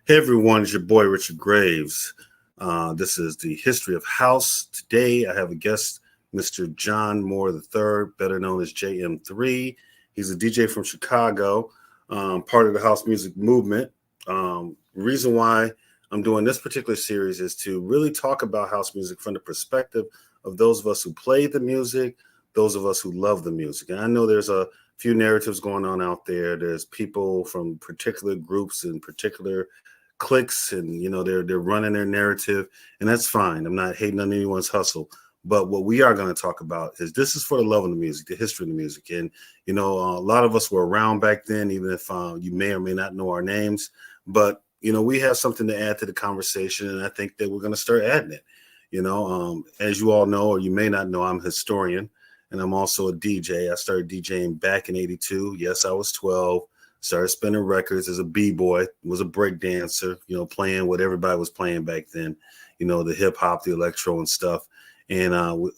Hey everyone, it's your boy Richard Graves. This is the history of house. Today I have a guest, Mr. John Moore III, better known as JM3. He's a DJ from Chicago, part of the house music movement. Reason why I'm doing this particular series is to really talk about house music from the perspective of those of us who played the music, those of us who love the music. And I know there's a few narratives going on out there. There's people from particular groups and particular cliques, and they're running their narrative, and that's fine. I'm not hating on anyone's hustle, but what we are going to talk about is this is for the love of the music, the history of the music. And a lot of us were around back then, even if you may or may not know our names, but we have something to add to the conversation, and I think that we're going to start adding it. As you all know, or you may not know, I'm a historian, and I'm also a DJ. I started DJing back in '82. Yes, I was 12. Started spinning records as a b-boy, was a break dancer, playing what everybody was playing back then, the hip hop, the electro and stuff. And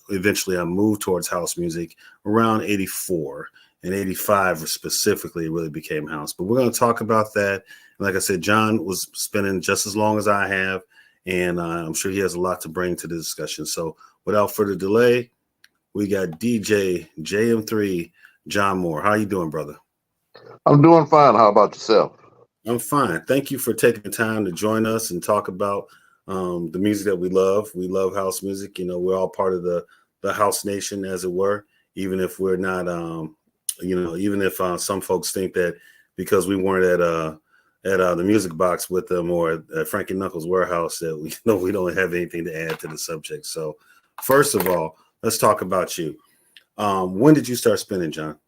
eventually I moved towards house music around 84 and 85 specifically, it really became house. But we're going to talk about that. And like I said, John was spinning just as long as I have, and I'm sure he has a lot to bring to the discussion. So without further delay, we got DJ JM3, John Moore. How you doing, brother? I'm doing fine. How about yourself? I'm fine. Thank you for taking the time to join us and talk about the music that we love. We love house music. We're all part of the house nation, as it were, even if we're not, even if some folks think that because we weren't at the music box with them or at Frankie Knuckles' warehouse that we don't have anything to add to the subject. So first of all, let's talk about you. When did you start spinning, John?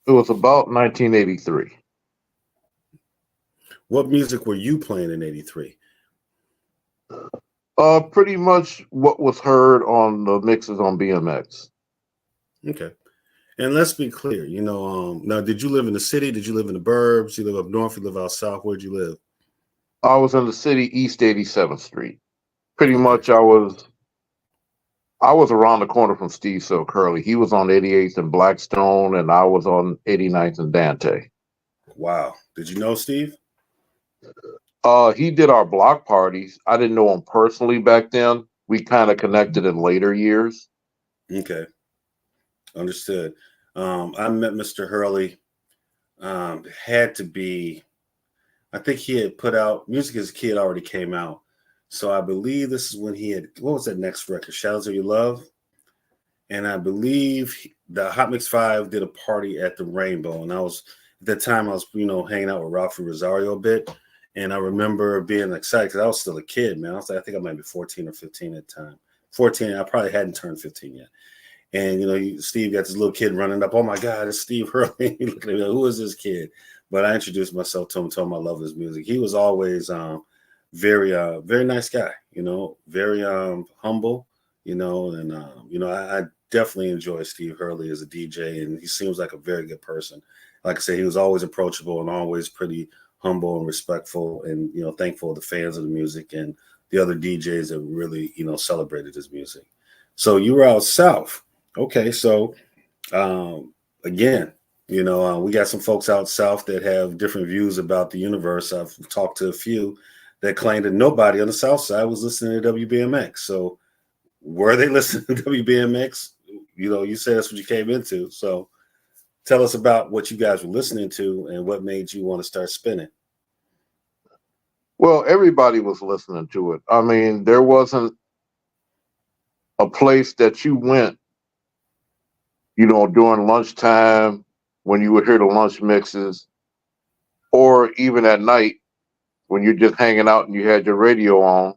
It was about 1983. What music were you playing in '83? Pretty much what was heard on the mixes on BMX. Okay. And let's be clear, now, did you live in the city? Did you live in the burbs? You live up north? You live out south? Where'd you live? I was in the city, East 87th Street. Pretty much I was around the corner from Steve Silk Hurley. He was on 88th and Blackstone, and I was on 89th and Dante. Wow. Did you know Steve? He did our block parties. I didn't know him personally back then. We kind of connected in later years. Okay. Understood. I met Mr. Hurley. Had to be, I think he had put out, Music as a Kid already came out. So I believe this is when he had, what was that next record? Shadows of Your Love? And I believe the Hot Mix 5 did a party at the Rainbow. And at that time I was, hanging out with Ralphie Rosario a bit. And I remember being excited because I was still a kid, man. I think I might be 14 or 15 at the time. 14, I probably hadn't turned 15 yet. And, Steve got this little kid running up. Oh, my God, it's Steve Hurley. Looking at me like, who is this kid? But I introduced myself to him, told him I love his music. He was always very, very nice guy, very humble, and, I definitely enjoy Steve Hurley as a DJ, and he seems like a very good person. Like I said, he was always approachable and always pretty humble and respectful and, thankful to the fans of the music and the other DJs that really, celebrated his music. So you were out south. Okay. So, again, we got some folks out south that have different views about the universe. I've talked to a few that claimed that nobody on the south side was listening to WBMX. So were they listening to WBMX? You said that's what you came into. So tell us about what you guys were listening to and what made you want to start spinning. Well, everybody was listening to it. I mean, there wasn't a place that you went, during lunchtime when you would hear the lunch mixes, or even at night when you're just hanging out and you had your radio on.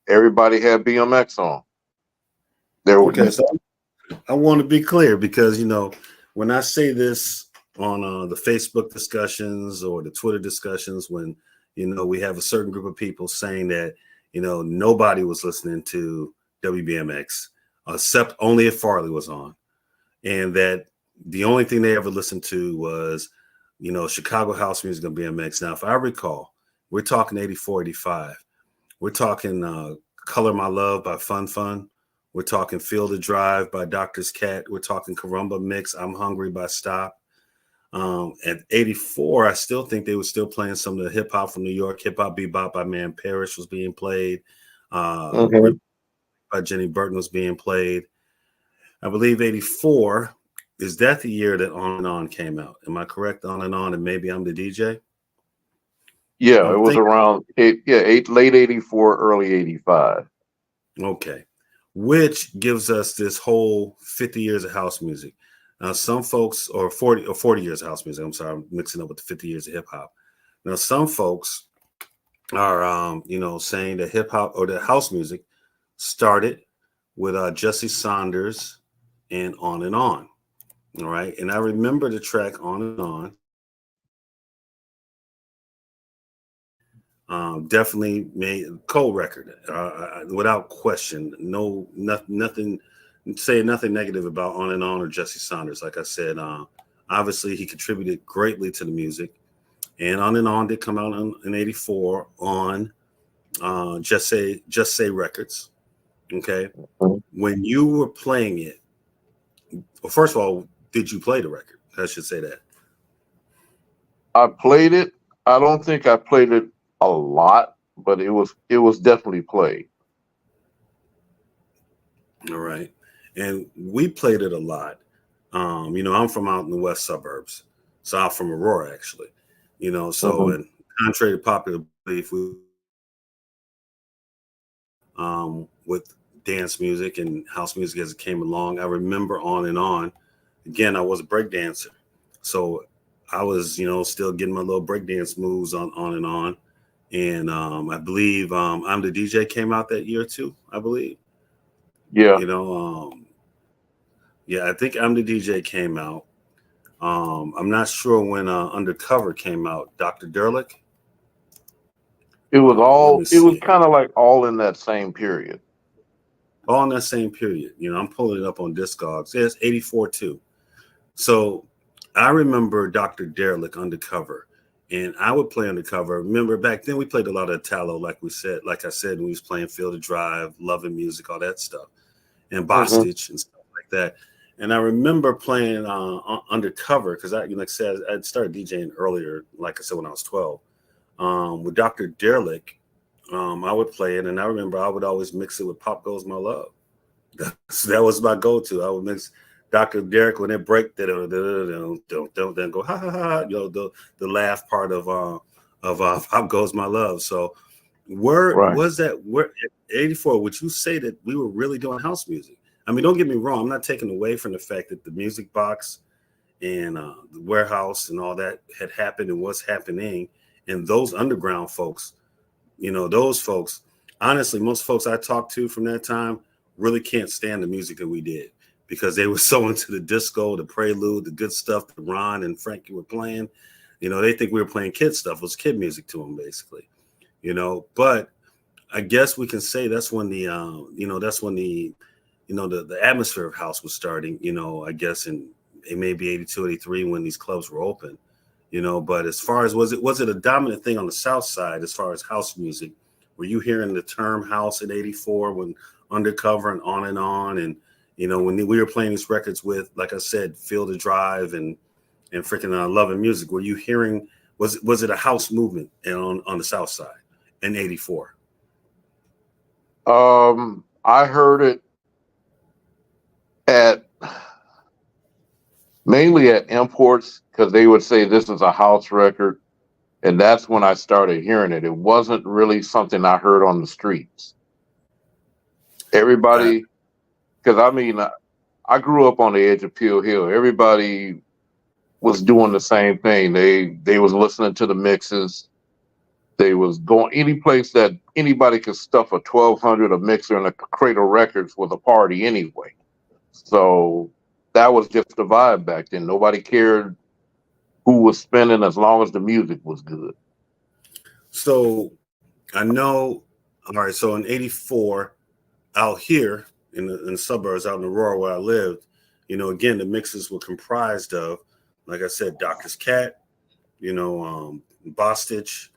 Everybody had BMX on. Okay, so I want to be clear because, when I say this on the Facebook discussions or the Twitter discussions, when, we have a certain group of people saying that, nobody was listening to WBMX except only if Farley was on, and that the only thing they ever listened to was, Chicago house music on BMX. Now, if I recall, we're talking 84, 85. We're talking Color My Love by Fun Fun. We're talking Feel the Drive by Doctor's Cat. We're talking Carumba Mix, I'm Hungry by Stop. At 84, I still think they were still playing some of the hip hop from New York. Hip Hop Bebop by Man Parrish was being played. Mhm. By Jenny Burton was being played. I believe 84, is that the year that On and On came out? Am I correct? On and Maybe I'm the DJ? Yeah, it I'm was thinking, around late 84, early 85. okay. Which gives us this whole 50 years of house music. Now, some folks, or 40 years of house music, I'm sorry, I'm mixing up with the 50 years of hip hop. Now, some folks are, saying that hip hop or that house music started with Jesse Saunders and On and On. All right. And I remember the track On and On. Definitely made cold record without question. Nothing, say nothing negative about On and On or Jesse Saunders. Like I said, obviously he contributed greatly to the music, and On and On did come out in '84 on Just Say Records. Okay, Mhm. when you were playing it, well, first of all, did you play the record? I should say that. I played it. I don't think I played it a lot, but it was definitely played. All right. And we played it a lot. I'm from out in the west suburbs. So I'm from Aurora, actually. So Mhm. and contrary to popular belief, we with dance music and house music as it came along. I remember On and On. Again, I was a break dancer. So I was, still getting my little breakdance moves on and on. And I believe I'm the DJ came out that year too, I believe. Yeah, You know, um, yeah, I think I'm the DJ came out. I'm not sure when Undercover came out. Dr. Derlick. Let me it was see. kind of like all in that same period. All in that same period. I'm pulling it up on Discogs. Yeah, it's 84 too. So I remember Dr. Derlick Undercover. And I would play Undercover. Remember back then we played a lot of Italo, like I said, when we was playing Field of Drive, Loving Music, all that stuff. And Mhm. Bostich and stuff like that. And I remember playing Undercover because like I said, I started DJing earlier, like I said, when I was 12. With Dr. Derlick, I would play it, and I remember I would always mix it with Pop Goes My Love. So that was my go-to. I would mix Dr. Derrick when it break, then go ha ha ha. The laugh part of Pop Goes My Love. So where Right. was that? Where at 84? Would you say that we were really doing house music? I mean, don't get me wrong. I'm not taking away from the fact that the Music Box and the Warehouse and all that had happened and was happening, and those underground folks, those folks, honestly, most folks I talked to from that time really can't stand the music that we did because they were so into the disco, the prelude, the good stuff that Ron and Frankie were playing. They think we were playing kid stuff. It was kid music to them, basically. But I guess we can say that's when the atmosphere of house was starting, I guess in it may be 82, 83 when these clubs were open. But as far as was it a dominant thing on the south side as far as house music? Were you hearing the term house in 84 when Undercover and On and when we were playing these records with, like I said, Field of Drive and freaking Love and Music, were you hearing, was it a house movement on the south side in 84? I heard it at mainly at imports because they would say this is a house record, and that's when I started hearing it. It wasn't really something I heard on the streets. Uh, Everybody, because I grew up on the edge of Peel Hill. Everybody was doing the same thing. They was listening to the mixes. They was going any place that anybody could stuff a 1200, a mixer, and a crate of records was a party anyway. So that was just the vibe back then. Nobody cared who was spinning as long as the music was good. so I know, all right, so in 84, out here in the suburbs, out in Aurora where I lived, again, the mixes were comprised of, like I said, Doctor's Cat, Bostich,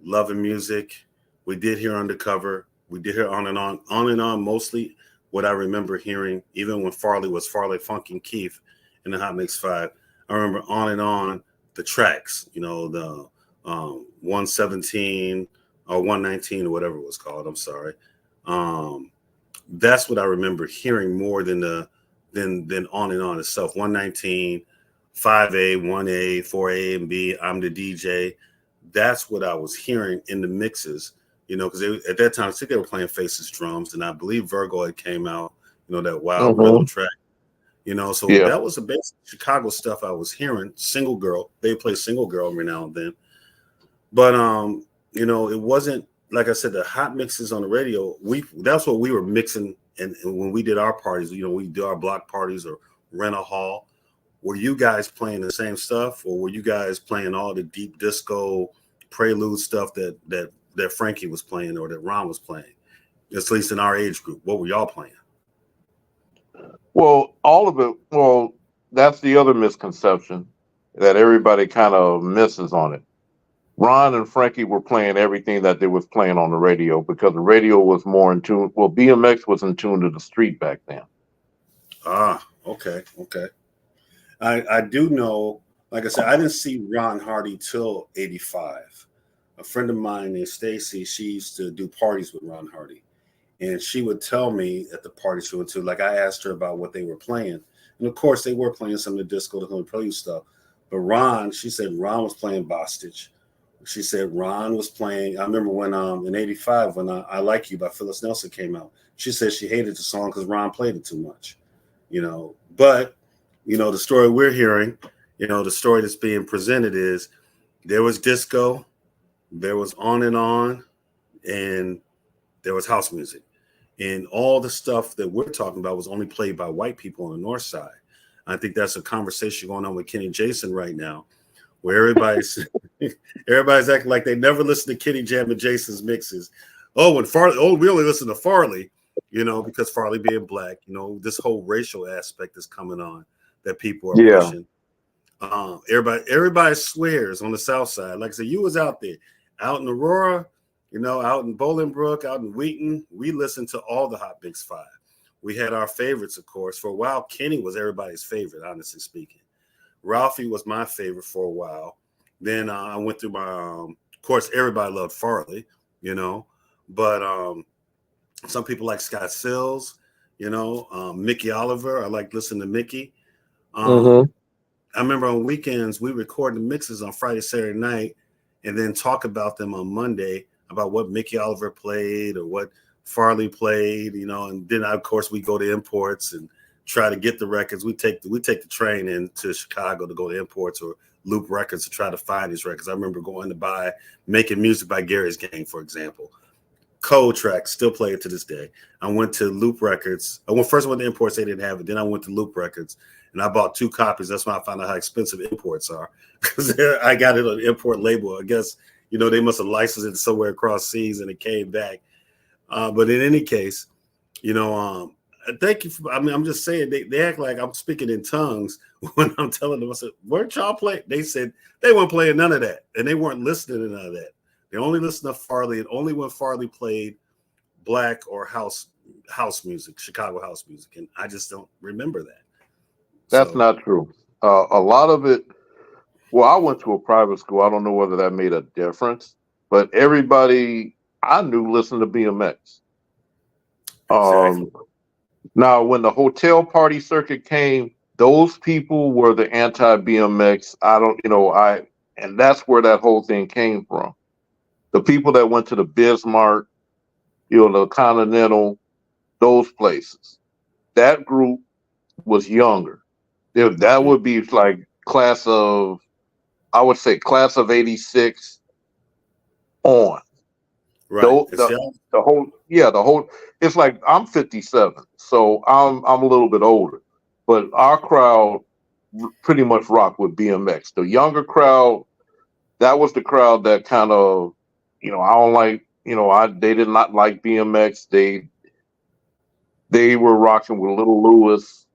Love and Music. We did hear Undercover. We did hear On and On, mostly what I remember hearing, even when Farley was Farley Funky Keith in the Hot Mix 5. I remember On and On, the tracks, the 117 or 119 or whatever it was called. I'm sorry. Um, that's what I remember hearing more than than On and On itself. 119, 5A, 1A, 4A, and B. I'm the DJ. That's what I was hearing in the mixes, because at that time, I think they were playing Faces drums, and I believe Virgo had came out, that Wild Willow track. So Yeah. that was the basic Chicago stuff I was hearing. Single Girl, they play Single Girl every now and then, but it wasn't, like I said, the hot mixes on the radio. That's what we were mixing, and when we did our parties, we do our block parties or rent a hall. Were you guys playing the same stuff, or were you guys playing all the deep disco prelude stuff that Frankie was playing or that Ron was playing? At least in our age group, what were y'all playing? Well, all of it. Well, that's the other misconception that everybody kind of misses on it. Ron and Frankie were playing everything that they was playing on the radio because the radio was more in tune. Well, BMX was in tune to the street back then. Ah, okay. I do know, like I said, I didn't see Ron Hardy till 85. A friend of mine named Stacy, she used to do parties with Ron Hardy. And she would tell me at the party she went to, like I asked her about what they were playing. And of course, they were playing some of the disco, the prelude stuff. But she said Ron was playing Bostitch. She said Ron was playing. I remember when in 85, when I Like You by Phyllis Nelson came out, she said she hated the song because Ron played it too much. But, the story we're hearing, the story that's being presented is there was disco, there was On and On, and there was house music. And all the stuff that we're talking about was only played by white people on the north side. I think that's a conversation going on with Kenny Jason right now, where everybody's acting like they never listened to Kenny Jam and Jason's mixes. Oh, we only listen to Farley, because Farley being black, this whole racial aspect is coming on that people are pushing. Everybody swears on the south side. Like I said, you was out there, out in Aurora, out in Bolingbrook, out in Wheaton, we listened to all the Hot Mix 5. We had our favorites, of course. For a while, Kenny was everybody's favorite, honestly speaking. Ralphie was my favorite for a while. Then I went through my, of course, everybody loved Farley, but some people like Scott Sills, Mickey Oliver. I like listening to Mickey. I remember on weekends, we record the mixes on Friday, Saturday night, and then talk about them on Monday about what Mickey Oliver played or what Farley played, and then of course we go to imports and try to get the records. We take the train into Chicago to go to imports or Loop Records to try to find these records. I remember going to buy Making Music by Gary's Gang, for example. Cold tracks, still play it to this day. I went to Loop Records. First I went to imports, they didn't have it. Then I went to Loop Records and I bought 2 copies. That's when I found out how expensive imports are because I got it on the import label. I guess they must have licensed it somewhere across seas and it came back. But in any case, thank you. I'm just saying they act like I'm speaking in tongues when I'm telling them. I said, "Weren't y'all playing?" They said they weren't playing none of that, and they weren't listening to none of that. They only listened to Farley, and only when Farley played black or house music, Chicago house music, and I just don't remember that. That's not true. A lot of it. Well, I went to a private school. I don't know whether that made a difference, but everybody I knew listened to BMX. Exactly. Now, when the hotel party circuit came, those people were the anti-BMX. And that's where that whole thing came from. The people that went to the Bismarck, the Continental, those places. That group was younger. That would be like I would say class of 86 on. Right. The whole, it's like I'm 57, so I'm a little bit older, but our crowd pretty much rocked with BMX. The younger crowd, that was the crowd that kind of, I don't like, they did not like BMX. They were rocking with Little Lewis,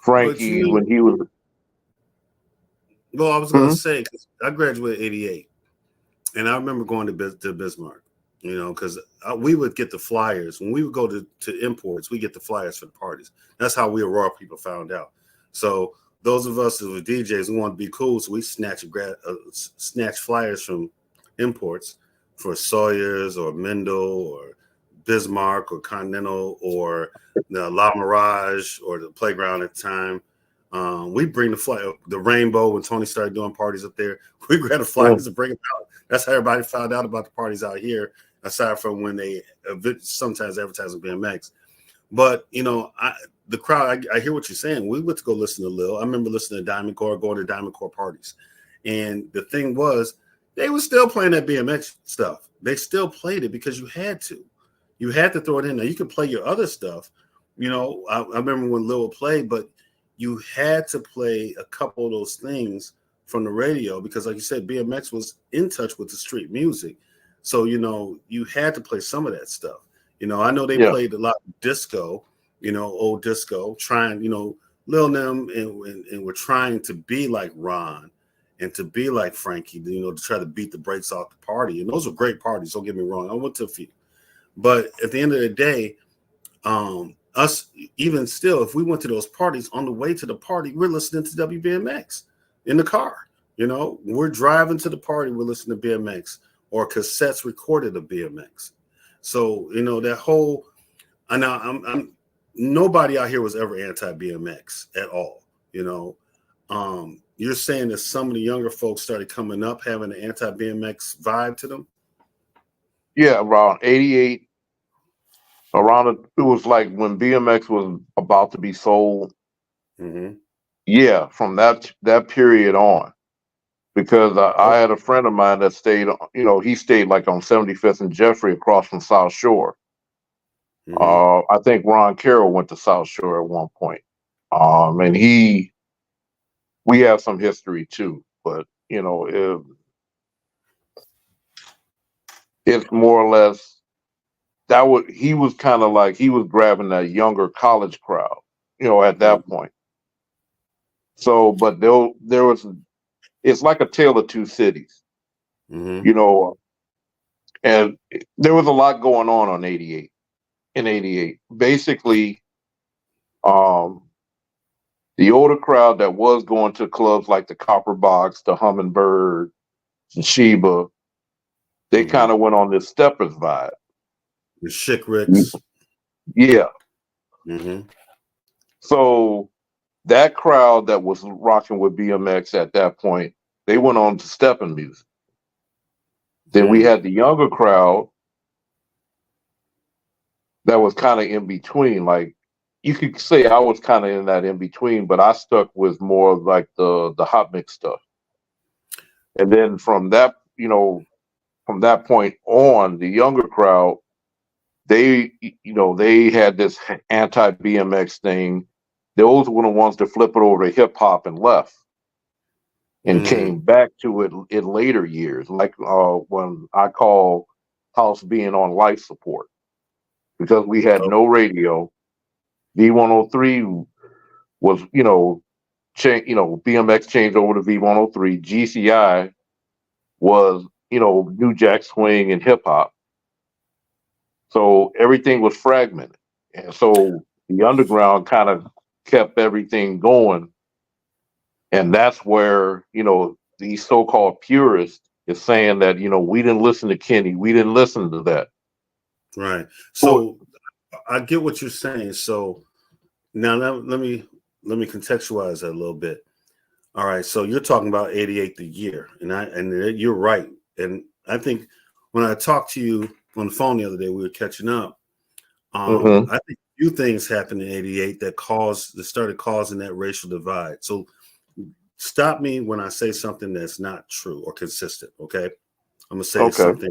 Frankie when he was. Well, I was going to say, cause I graduated '88, and I remember going to Bismarck, because we would get the flyers. When we would go to imports, we get the flyers for the parties. That's how we Aurora people found out. So those of us who were DJs, we want to be cool, so we snatch flyers from imports for Sawyer's or Mendel or Bismarck or Continental or the La Mirage or the Playground at the time. We bring the Rainbow when Tony started doing parties up there. We grab the flyers and bring them out. That's how everybody found out about the parties out here, aside from when they sometimes advertise on BMX. But, the crowd, I hear what you're saying. We went to go listen to Lil. I remember listening to Diamond Core, going to Diamond Core parties. And the thing was, they were still playing that BMX stuff. They still played it because you had to. You had to throw it in there. You could play your other stuff. I remember when Lil would play, but you had to play a couple of those things from the radio because, like you said, BMX was in touch with the street music. So, you had to play some of that stuff. I know they played a lot of disco, old disco, trying, Lil them and we're trying to be like Ron and to be like Frankie, to try to beat the brakes off the party. And those were great parties, don't get me wrong. I went to a few. But at the end of the day, us, even still, if we went to those parties, on the way to the party, we're listening to WBMX in the car. We're driving to the party, we're listening to BMX or cassettes recorded of BMX. So, that whole, and now I'm nobody out here was ever anti-BMX at all. You're saying that some of the younger folks started coming up having an anti-BMX vibe to them? Yeah, around 88, it was like when BMX was about to be sold. Mm-hmm. Yeah, from that period on. Because I had a friend of mine that stayed, he stayed like on 75th and Jeffrey across from South Shore. Mm-hmm. I think Ron Carroll went to South Shore at one point. And we have some history too, but it's more or less he was kind of like, he was grabbing that younger college crowd, at that point. So, but it's like a tale of two cities, Mm-hmm. And there was a lot going on 88. In 88, basically, the older crowd that was going to clubs like the Copper Box, the Hummingbird, and Sheba, they kind of went on this Steppers vibe. The Chick Ricks. Yeah. Mm-hmm. So that crowd that was rocking with BMX at that point, they went on to stepping music. Then we had the younger crowd that was kind of in between. Like, you could say I was kind of in that in between, but I stuck with more like the hot mix stuff. And then from that point on, the younger crowd, they had this anti BMX thing. Those were the ones that flipped it over to hip hop and left, and came back to it in later years, like when I call house being on life support, because we had no radio. V103 was, BMX changed over to V103. GCI was, New Jack Swing and hip hop. So everything was fragmented. And so the underground kind of kept everything going. And that's where, these so-called purists is saying that, we didn't listen to Kenny. We didn't listen to that. Right. So I get what you're saying. So now let me contextualize that a little bit. All right. So you're talking about 88 the year, and you're right. And I think when I talked to you on the phone the other day, we were catching up. I think a few things happened in 88 that started causing that racial divide. So stop me when I say something that's not true or consistent. Okay. I'm gonna say something.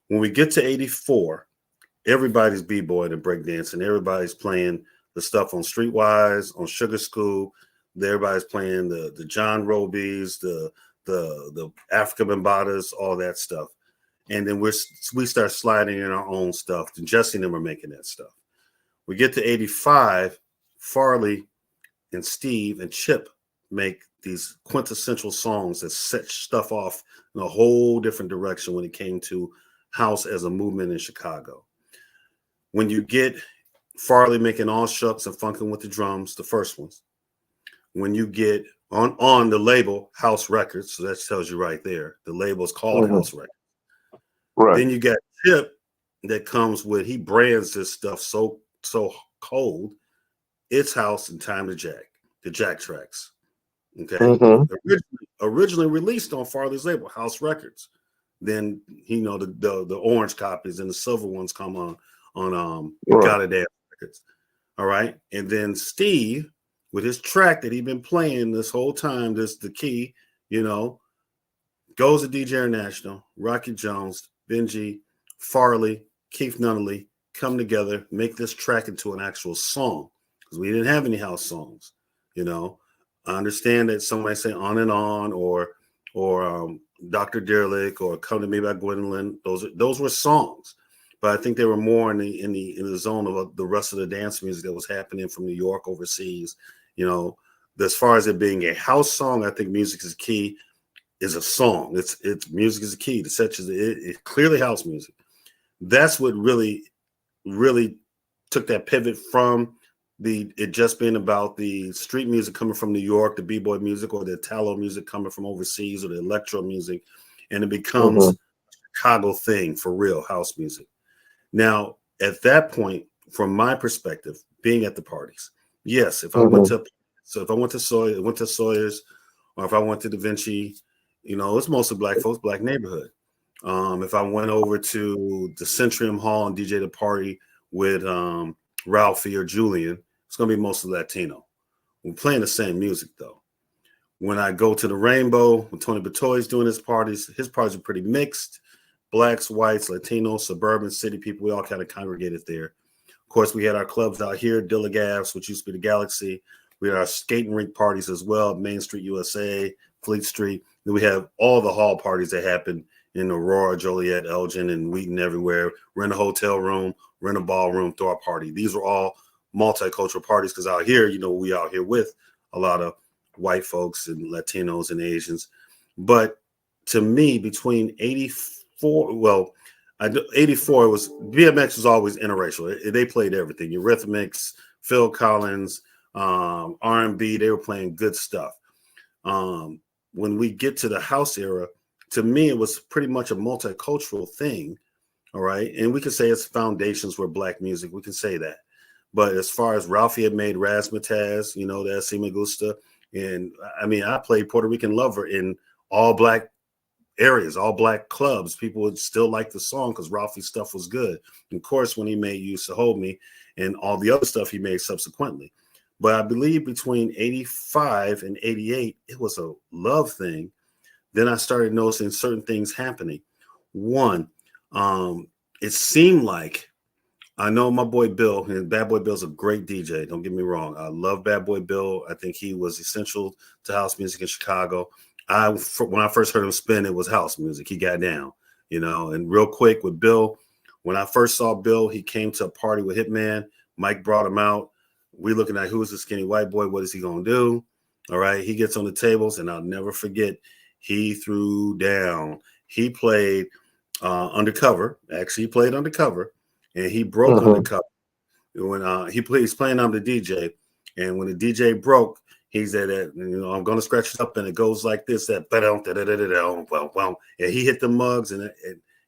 When we get to 84, everybody's b-boying and breakdancing. Everybody's playing the stuff on Streetwise, on Sugar School. Everybody's playing the John Robies, the Africa Bambatas, all that stuff. And then we start sliding in our own stuff. And Jesse and them are making that stuff. We get to 85, Farley and Steve and Chip make these quintessential songs that set stuff off in a whole different direction when it came to house as a movement in Chicago. When you get Farley making All Shucks and Funkin' with the Drums, the first ones. when you get on the label House Records, so that tells you right there, the label is called House Records. Right. Then you got Chip that comes with, he brands this stuff so cold. It's House and Time to Jack, the Jack tracks. Okay. Originally released on Farley's label, House Records. Then the orange copies and the silver ones come on Gotta Dance Records. All right. And then Steve, with his track that he'd been playing this whole time, the key, goes to DJ International, Rocky Jones, Benji, Farley, Keith Nunnally come together, make this track into an actual song, because we didn't have any house songs. I understand that some might say On and On or Dr. Derelict or Come to Me by Gwendolyn. Those were songs, but I think they were more in the zone of the rest of the dance music that was happening from New York overseas. As far as it being a house song, I think Music is Key is a song. It's Music is the Key. It's clearly house music. That's what really took that pivot from it just being about the street music coming from New York, the b-boy music, or the Italo music coming from overseas, or the electro music, and it becomes a Chicago thing for real, house music. Now, at that point, from my perspective, being at the parties, yes, if I went to Sawyer's, or if I went to Da Vinci, it's mostly black folks, black neighborhood. If I went over to the Centrium Hall and DJ the party with Ralphie or Julian, it's going to be mostly Latino. We're playing the same music, though. When I go to the Rainbow, when Tony Batoy's doing his parties are pretty mixed. Blacks, whites, Latinos, suburban, city people, we all kind of congregated there. Of course, we had our clubs out here, Dilligavs, which used to be the Galaxy. We had our skating rink parties as well, Main Street, USA, Fleet Street. Then we have all the hall parties that happen in Aurora, Joliet, Elgin, and Wheaton, everywhere. Rent a hotel room, rent a ballroom, throw a party. These were all multicultural parties, because out here, we out here with a lot of white folks and Latinos and Asians. But to me, between 84, it was BMX was always interracial. They played everything. Eurythmics, Phil Collins, R&B. They were playing good stuff. When we get to the house era, to me, it was pretty much a multicultural thing. All right. And we can say its foundations were black music. We can say that. But as far as Ralphie had made Razzmatazz, that Si Me Gusta. And I played Puerto Rican Lover in all black areas, all black clubs. People would still like the song because Ralphie's stuff was good. And of course, when he made You Used to Hold Me and all the other stuff he made subsequently. But I believe between 85 and 88, it was a love thing. Then I started noticing certain things happening. One, it seemed like, I know my boy Bill, and Bad Boy Bill's a great DJ. Don't get me wrong. I love Bad Boy Bill. I think he was essential to house music in Chicago. When I first heard him spin, it was house music. He got down, and real quick with Bill, when I first saw Bill, he came to a party with Hitman. Mike brought him out. We looking at who's the skinny white boy. What is he going to do? All right. He gets on the tables, and I'll never forget, he threw down. He played Undercover. Actually, he played Undercover. And he broke Undercover when he's playing. I'm the DJ, and when the DJ broke, he said that I'm going to scratch it up, and it goes like this: that and he hit the mugs, and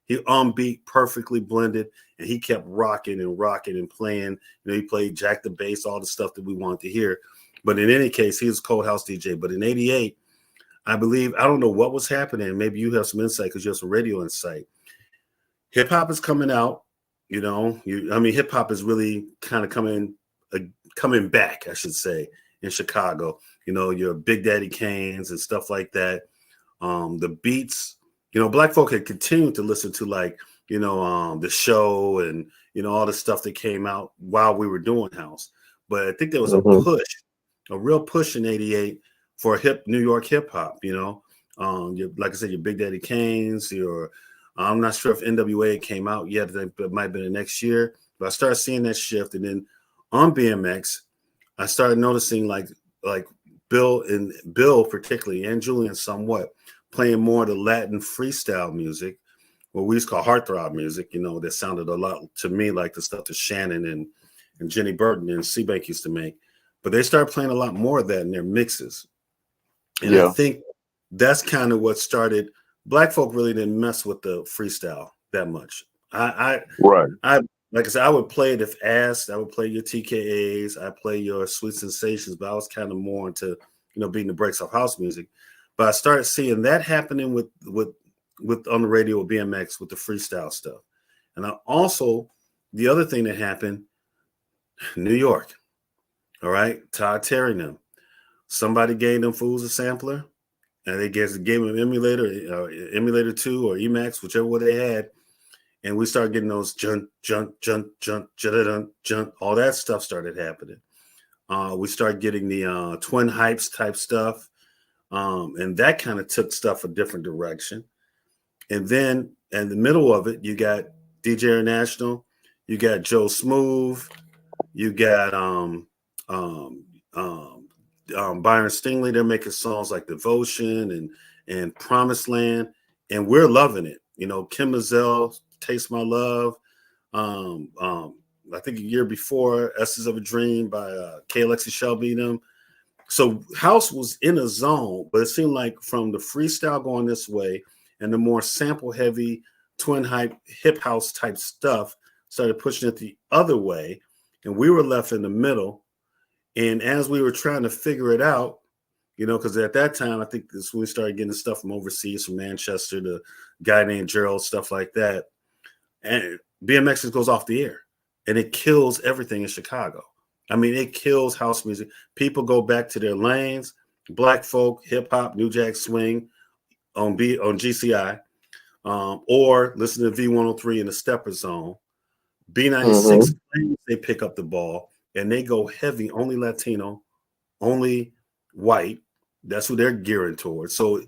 he beat, perfectly blended, and he kept rocking and playing. He played Jack the Bass, all the stuff that we wanted to hear. But in any case, he was a cold house DJ. But in '88, I believe, I don't know what was happening. Maybe you have some insight because you have some radio insight. Hip hop is coming out. Hip hop is really kind of coming back, I should say, in Chicago. Your Big Daddy Kane's and stuff like that. The beats, black folk had continued to listen to The Show and, all the stuff that came out while we were doing house. But I think there was a real push in '88 for New York hip hop, like I said, your Big Daddy Kane's, I'm not sure if NWA came out yet. It might have been the next year. But I started seeing that shift. And then on BMX, I started noticing like Bill particularly, and Julian somewhat, playing more of the Latin freestyle music, what we used to call heartthrob music, that sounded a lot to me like the stuff that Shannon and Jenny Burton and Seabank used to make. but they started playing a lot more of that in their mixes. And I Yeah. think that's kind of what started. Black folk really didn't mess with the freestyle that much. Right. I like I said, I would play it if asked. I would play your TKAs. I play your Sweet Sensations, but I was kind of more into beating the brakes off house music. But I started seeing that happening with on the radio with BMX with the freestyle stuff. And I also the other thing that happened, New York. All right, Todd Terry and them. Somebody gave them fools a sampler, and they gave them an emulator 2 or Emacs, whichever one they had. And we started getting those junt, all that stuff started happening. We started getting the twin hypes type stuff. And that kind of took stuff a different direction. And then in the middle of it, you got DJ International, you got Joe Smooth, you got Byron Stingley. They're making songs like Devotion and Promised Land, and we're loving it. Kim Mazel, Taste My Love. I think a year before, Essence of a Dream by K. Alexi Shelby and them. So house was in a zone, but it seemed like from the freestyle going this way and the more sample heavy twin hype hip house type stuff started pushing it the other way, and we were left in the middle. And as we were trying to figure it out, because at that time I think this when we started getting stuff from overseas, from Manchester, to a guy named Gerald, stuff like that, and BMX just goes off the air, and it kills everything in Chicago. I mean, it kills house music. People go back to their lanes, black folk, hip hop, New Jack Swing on GCI, or listen to V103 in the Stepper Zone. B96 claims they pick up the ball and they go heavy, only Latino, only white. That's who they're gearing towards. So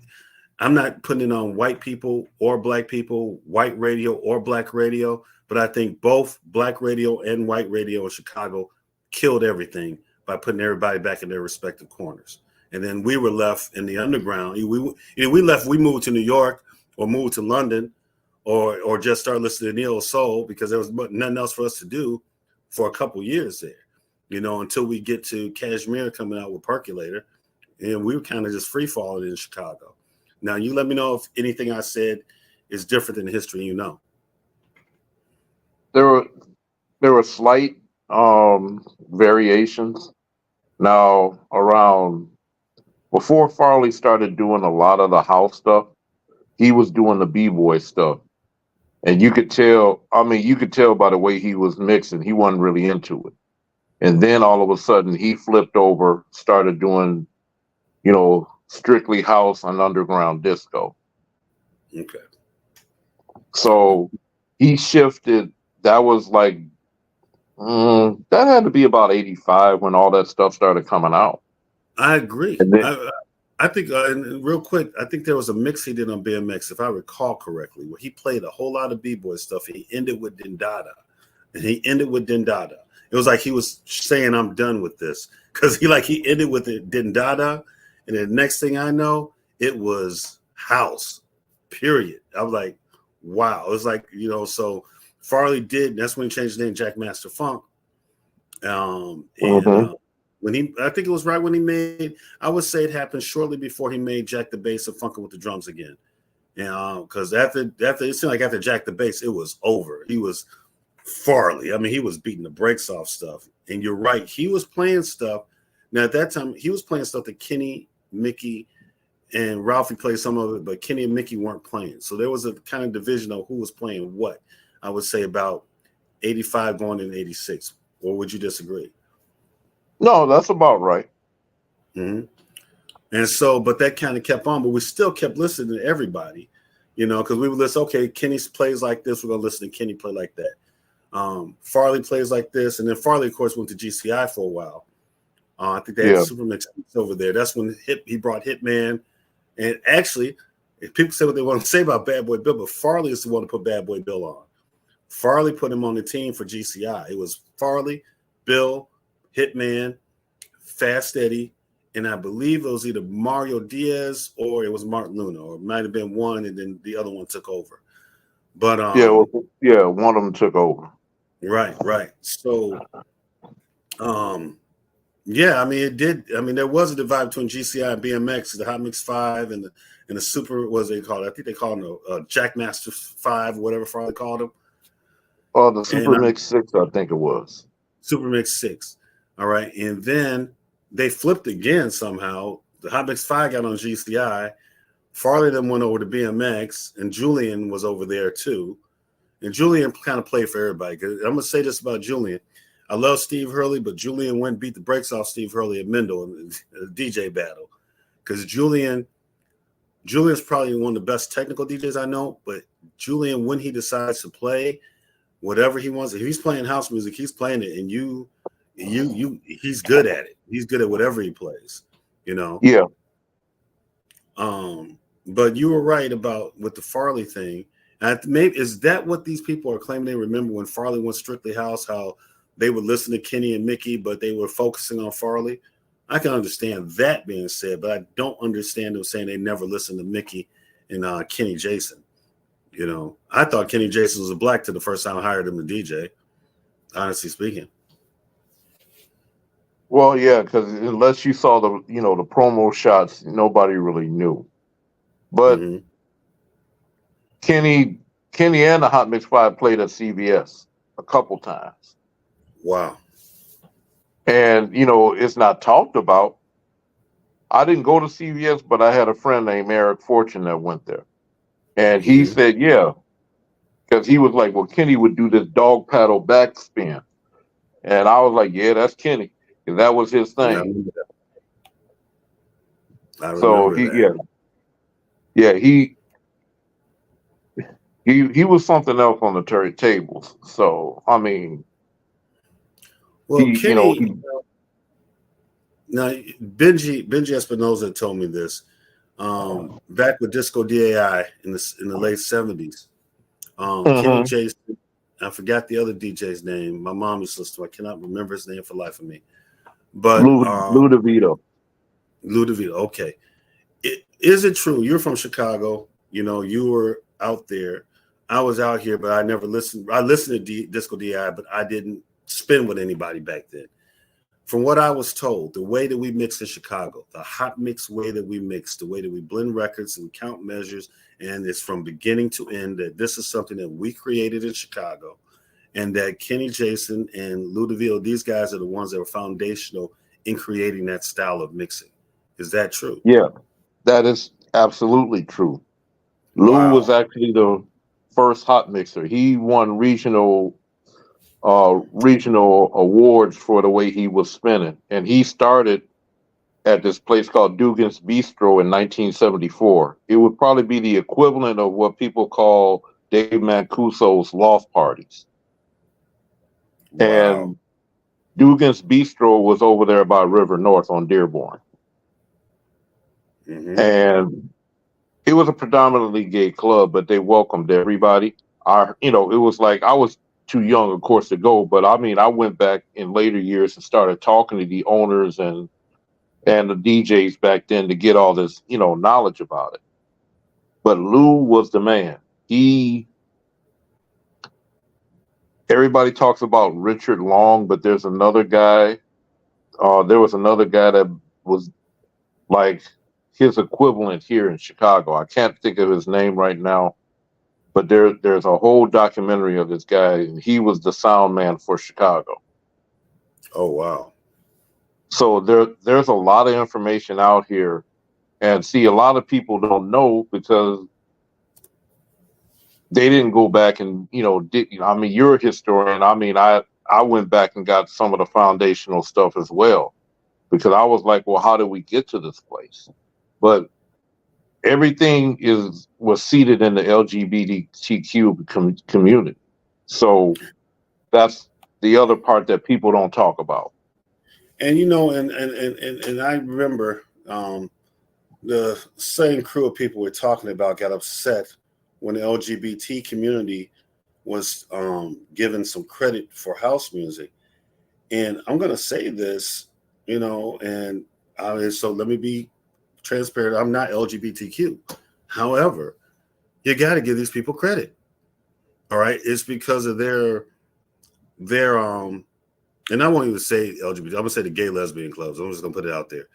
I'm not putting it on white people or black people, white radio or black radio, but I think both black radio and white radio in Chicago killed everything by putting everybody back in their respective corners. And then we were left in the underground. We moved to New York or moved to London or just started listening to neo soul because there was nothing else for us to do for a couple years there, until we get to Kashmir coming out with Percolator. And we were kind of just free falling in Chicago. Now, you let me know if anything I said is different than the history There were slight variations. Now, around before Farley started doing a lot of the house stuff, he was doing the b-boy stuff. And you could tell by the way he was mixing, he wasn't really into it. And then all of a sudden he flipped over, started doing, strictly house and underground disco. Okay. So he shifted. That was like, that had to be about 85 when all that stuff started coming out. I agree. Then, I think, and real quick, I think there was a mix he did on BMX, if I recall correctly, where he played a whole lot of b-boy stuff. He ended with Dindada. It was like he was saying, I'm done with this. Because he ended with it, Dindada. And the next thing I know, it was house, period. I was like, wow. It was like, so Farley did, that's when he changed his name, Jack Master Funk. I think it was right when he made, I would say it happened shortly before he made Jack the Bass and Funkin' with the Drums again. Because after it seemed like after Jack the Bass, it was over. He was Farley. I mean, he was beating the brakes off stuff. And you're right, he was playing stuff. Now at that time, he was playing stuff that Kenny, Mickey, and Ralphie played some of it, but Kenny and Mickey weren't playing. So there was a kind of division of who was playing what. I would say about 85 going into 86. Or would you disagree? No, that's about right. Mm-hmm. And so, but that kind of kept on, but we still kept listening to everybody, because we would listen, okay, Kenny plays like this, we're going to listen to Kenny play like that. Farley plays like this. And then Farley, of course, went to GCI for a while. I think they had Super Mix over there. That's when he brought Hitman. And actually, if people say what they want to say about Bad Boy Bill, but Farley is the one to put Bad Boy Bill on. Farley put him on the team for GCI. It was Farley, Bill, Hitman, Fast Eddie, and I believe it was either Mario Diaz or it was Mark Luna, or it might have been one, and then the other one took over. But one of them took over. Right. So, Yeah, I mean it did. I mean there was a divide between GCI and BMX, the Hot Mix 5 and the Super. What was they called? I think they called them Jackmaster 5, whatever Farley called them, The and Super Mix 6, I think it was. Super Mix 6. All right, and then they flipped again somehow. The Hot Mix 5 got on GCI. Farley then went over to BMX, and Julian was over there too. And Julian kind of played for everybody. I'm gonna say this about Julian. I love Steve Hurley, but Julian went and beat the brakes off Steve Hurley at Mendel in the DJ battle. Because Julian's probably one of the best technical DJs I know, but Julian, when he decides to play whatever he wants, if he's playing house music, he's playing it, and he's good at it. He's good at whatever he plays, you know. Yeah. But you were right about with the Farley thing. And maybe is that what these people are claiming they remember when Farley went strictly house, how they would listen to Kenny and Mickey, but they were focusing on Farley? I can understand that being said, but I don't understand them saying they never listened to Mickey and Kenny Jason. You know, I thought Kenny Jason was a black to the first time I hired him to DJ, honestly speaking. Well, yeah, because unless you saw the the promo shots, nobody really knew. But Kenny and the Hot Mix 5 played at CBS a couple times. Wow. And it's not talked about. I didn't go to CBS, but I had a friend named Eric Fortune that went there. And he said, yeah, because he was like, well, Kenny would do this dog paddle backspin. And I was like, yeah, that's Kenny. Because that was his thing. I remember that. He was something else on the tables. So, I mean, well, Kenny, now Benji Espinoza told me this back with Disco DAI in the late 70s. Kenny Jason, I forgot the other DJ's name. My mom used to listen to. I cannot remember his name for the life of me. But Lou DeVito. Lou DeVito. Okay, is it true? You're from Chicago. You know, you were out there. I was out here, but I never listened. I listened to Disco DI, but I didn't spin with anybody back then. From what I was told, the way that we mix in Chicago, the hot mix way that we mix, the way that we blend records and count measures, and it's from beginning to end, that this is something that we created in Chicago, and that Kenny Jason and Lou DeVille, these guys are the ones that were foundational in creating that style of mixing. Is that true? Yeah, that is absolutely true. Wow. Lou was actually the first hot mixer. He won regional awards for the way he was spinning, and he started at this place called Dugan's Bistro in 1974. It would probably be the equivalent of what people call Dave Mancuso's loft parties. Wow. And Dugan's Bistro was over there by River North on Dearborn. And it was a predominantly gay club, but they welcomed everybody. It was like I was too young, of course, to go, but I mean, I went back in later years and started talking to the owners and the DJs back then to get all this, knowledge about it. But Lou was the man. Everybody talks about Richard Long, but there's another guy. There was another guy that was like his equivalent here in Chicago. I can't think of his name right now, but there's a whole documentary of this guy, and he was the sound man for Chicago. Oh, wow. So there's a lot of information out here, and see, a lot of people don't know because they didn't go back and, I mean, you're a historian. I mean, I went back and got some of the foundational stuff as well, because I was like, well, how did we get to this place? But everything was seated in the LGBTQ community. So that's the other part that people don't talk about. And and I remember the same crew of people we're talking about got upset when the LGBT community was given some credit for house music. And I'm going to say this, and so let me be transparent. I'm not LGBTQ. However, you got to give these people credit. All right. It's because of their and I won't even say LGBT. I'm gonna say the gay lesbian clubs. I'm just gonna put it out there.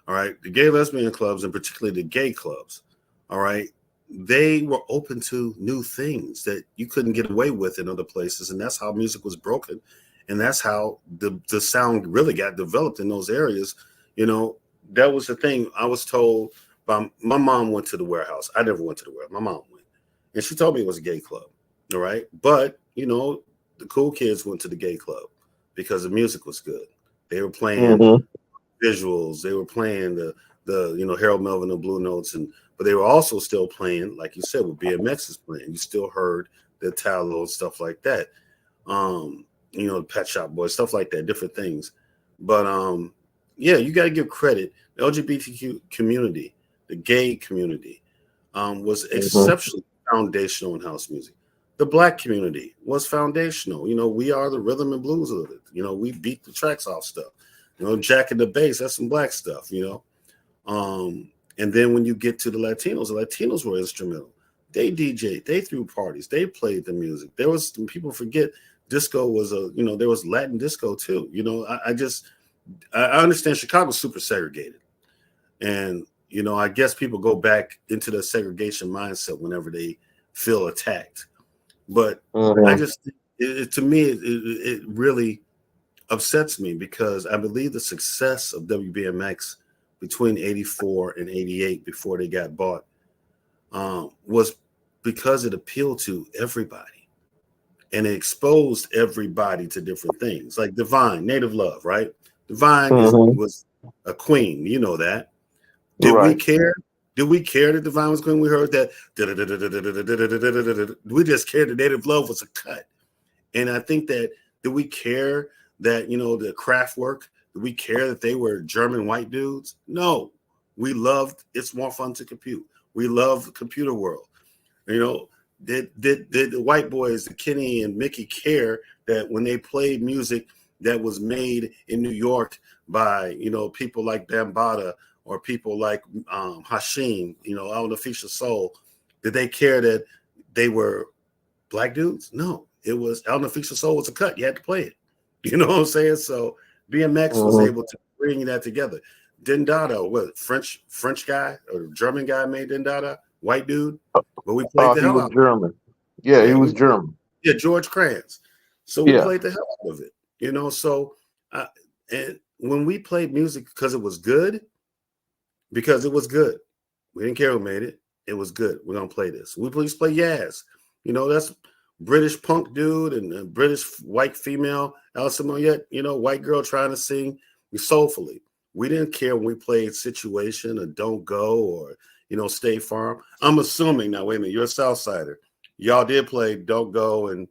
All right, the gay lesbian clubs, and particularly the gay clubs. All right, they were open to new things that you couldn't get away with in other places, and that's how music was broken, and that's how the sound really got developed in those areas. You know, that was the thing. I was told by my mom went to the warehouse. I never went to the warehouse. My mom went, and she told me it was a gay club. All right, but you know, the cool kids went to the gay club because the music was good. They were playing Mm-hmm. visuals. They were playing the you know Harold Melvin and Blue Notes, and but they were also still playing, like you said, with BMX is playing. You still heard the Italo and stuff like that. You know, the Pet Shop Boys, stuff like that, different things. But yeah, you got to give credit. The LGBTQ community, the gay community, was Mm-hmm. exceptionally foundational in house music. The black community was foundational. You know, we are the rhythm and blues of it. You know, we beat the tracks off stuff. You know, Jack and the Bass, that's some black stuff, you know. And then when you get to the Latinos were instrumental. They DJ'd, they threw parties, they played the music. There was people forget disco was a, you know, there was Latin disco too. You know, I understand Chicago's super segregated. And, you know, I guess people go back into the segregation mindset whenever they feel attacked. But I Mm-hmm. just, to me, it really upsets me because I believe the success of WBMX between 84 and 88 before they got bought was because it appealed to everybody and it exposed everybody to different things like Divine, Native Love, right? Divine Mm-hmm. was a queen. You know that. Did we Right. care? Did we care that Divine was queen? We heard that. We just cared that Native Love was a cut. And I think that did we care that, you know, the craft work? Did we care that they were German white dudes? No. We loved It's More Fun to Compute. We loved the computer world. You know, did the white boys, the Kenny and Mickey, care that when they played music that was made in New York by, you know, people like Bambaataa or people like Hashim, you know, Artificial Soul, did they care that they were black dudes? No, it was Artificial Soul was a cut. You had to play it. You know what I'm saying? So BMX was Mm-hmm. able to bring that together. Dindada, what French guy or German guy made Dindada, white dude, but we played the He hell was out of it. German. Yeah, he Yeah, was German. yeah, George Kranz. So we Yeah. played the hell out of it. You know, so and when we played music because it was good. We didn't care who made it. It was good. We're gonna play this. We please play Yaz. You know, that's British punk dude and a British white female, Alison Moyet, you know, white girl trying to sing soulfully. We didn't care when we played Situation or Don't Go or, you know, Stay Farm. I'm assuming now, wait a minute, you're a Southsider. Y'all did play Don't Go and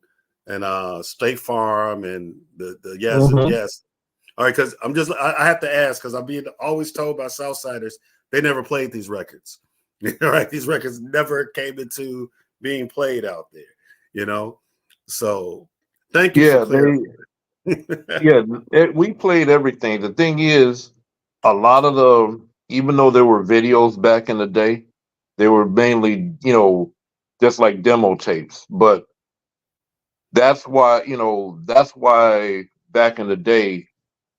Stay Farm and the Yes and Mm-hmm. Yes. All right, because I have to ask because I'm being always told by Southsiders they never played these records. All right, these records never came into being played out there, you know. So thank you for Yeah, clearing. yeah, we played everything. The thing is, a lot of even though there were videos back in the day, they were mainly, just like demo tapes. But that's why back in the day,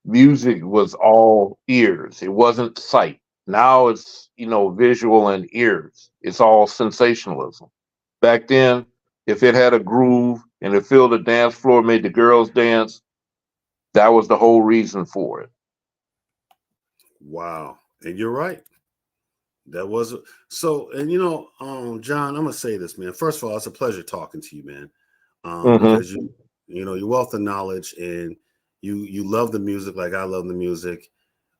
music was all ears. It wasn't sight. Now it's, visual and ears. It's all sensationalism. Back then, if it had a groove and it filled the dance floor, made the girls dance, that was the whole reason for it. Wow, and you're right. That was so, and you know, John, I'm gonna say this, man. First of all, it's a pleasure talking to you, man, Hmm. because you know, your wealth of knowledge and you love the music like I love the music,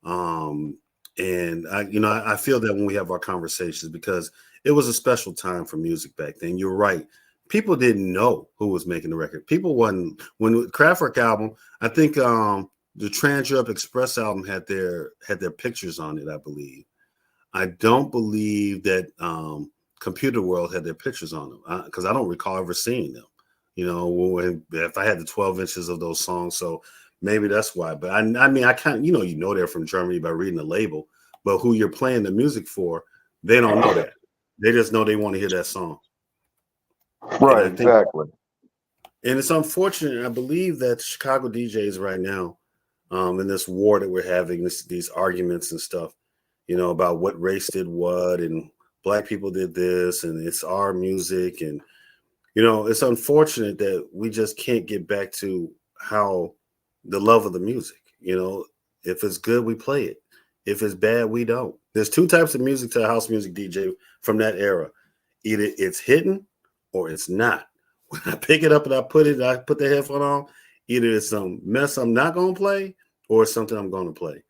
um, and I feel that when we have our conversations because it was a special time for music back then. You're right. People didn't know who was making the record. People wasn't when the Kraftwerk album. I think the Trans Europe Express album had their pictures on it, I believe. I don't believe that Computer World had their pictures on them because I don't recall ever seeing them. You know, if I had the 12 inches of those songs, so maybe that's why. But I mean, I can't. You know, they're from Germany by reading the label, but who you're playing the music for, they don't know that. They just know they want to hear that song, and Right, I think exactly. And it's unfortunate. I believe that Chicago DJs right now, in this war that we're having, these arguments and stuff, about what race did what and black people did this and it's our music. And, it's unfortunate that we just can't get back to how the love of the music, if it's good, we play it. If it's bad, we don't. There's two types of music to a house music DJ from that era. Either it's hitting or it's not. When I pick it up and I put the headphone on, either it's some mess I'm not going to play or it's something I'm going to play,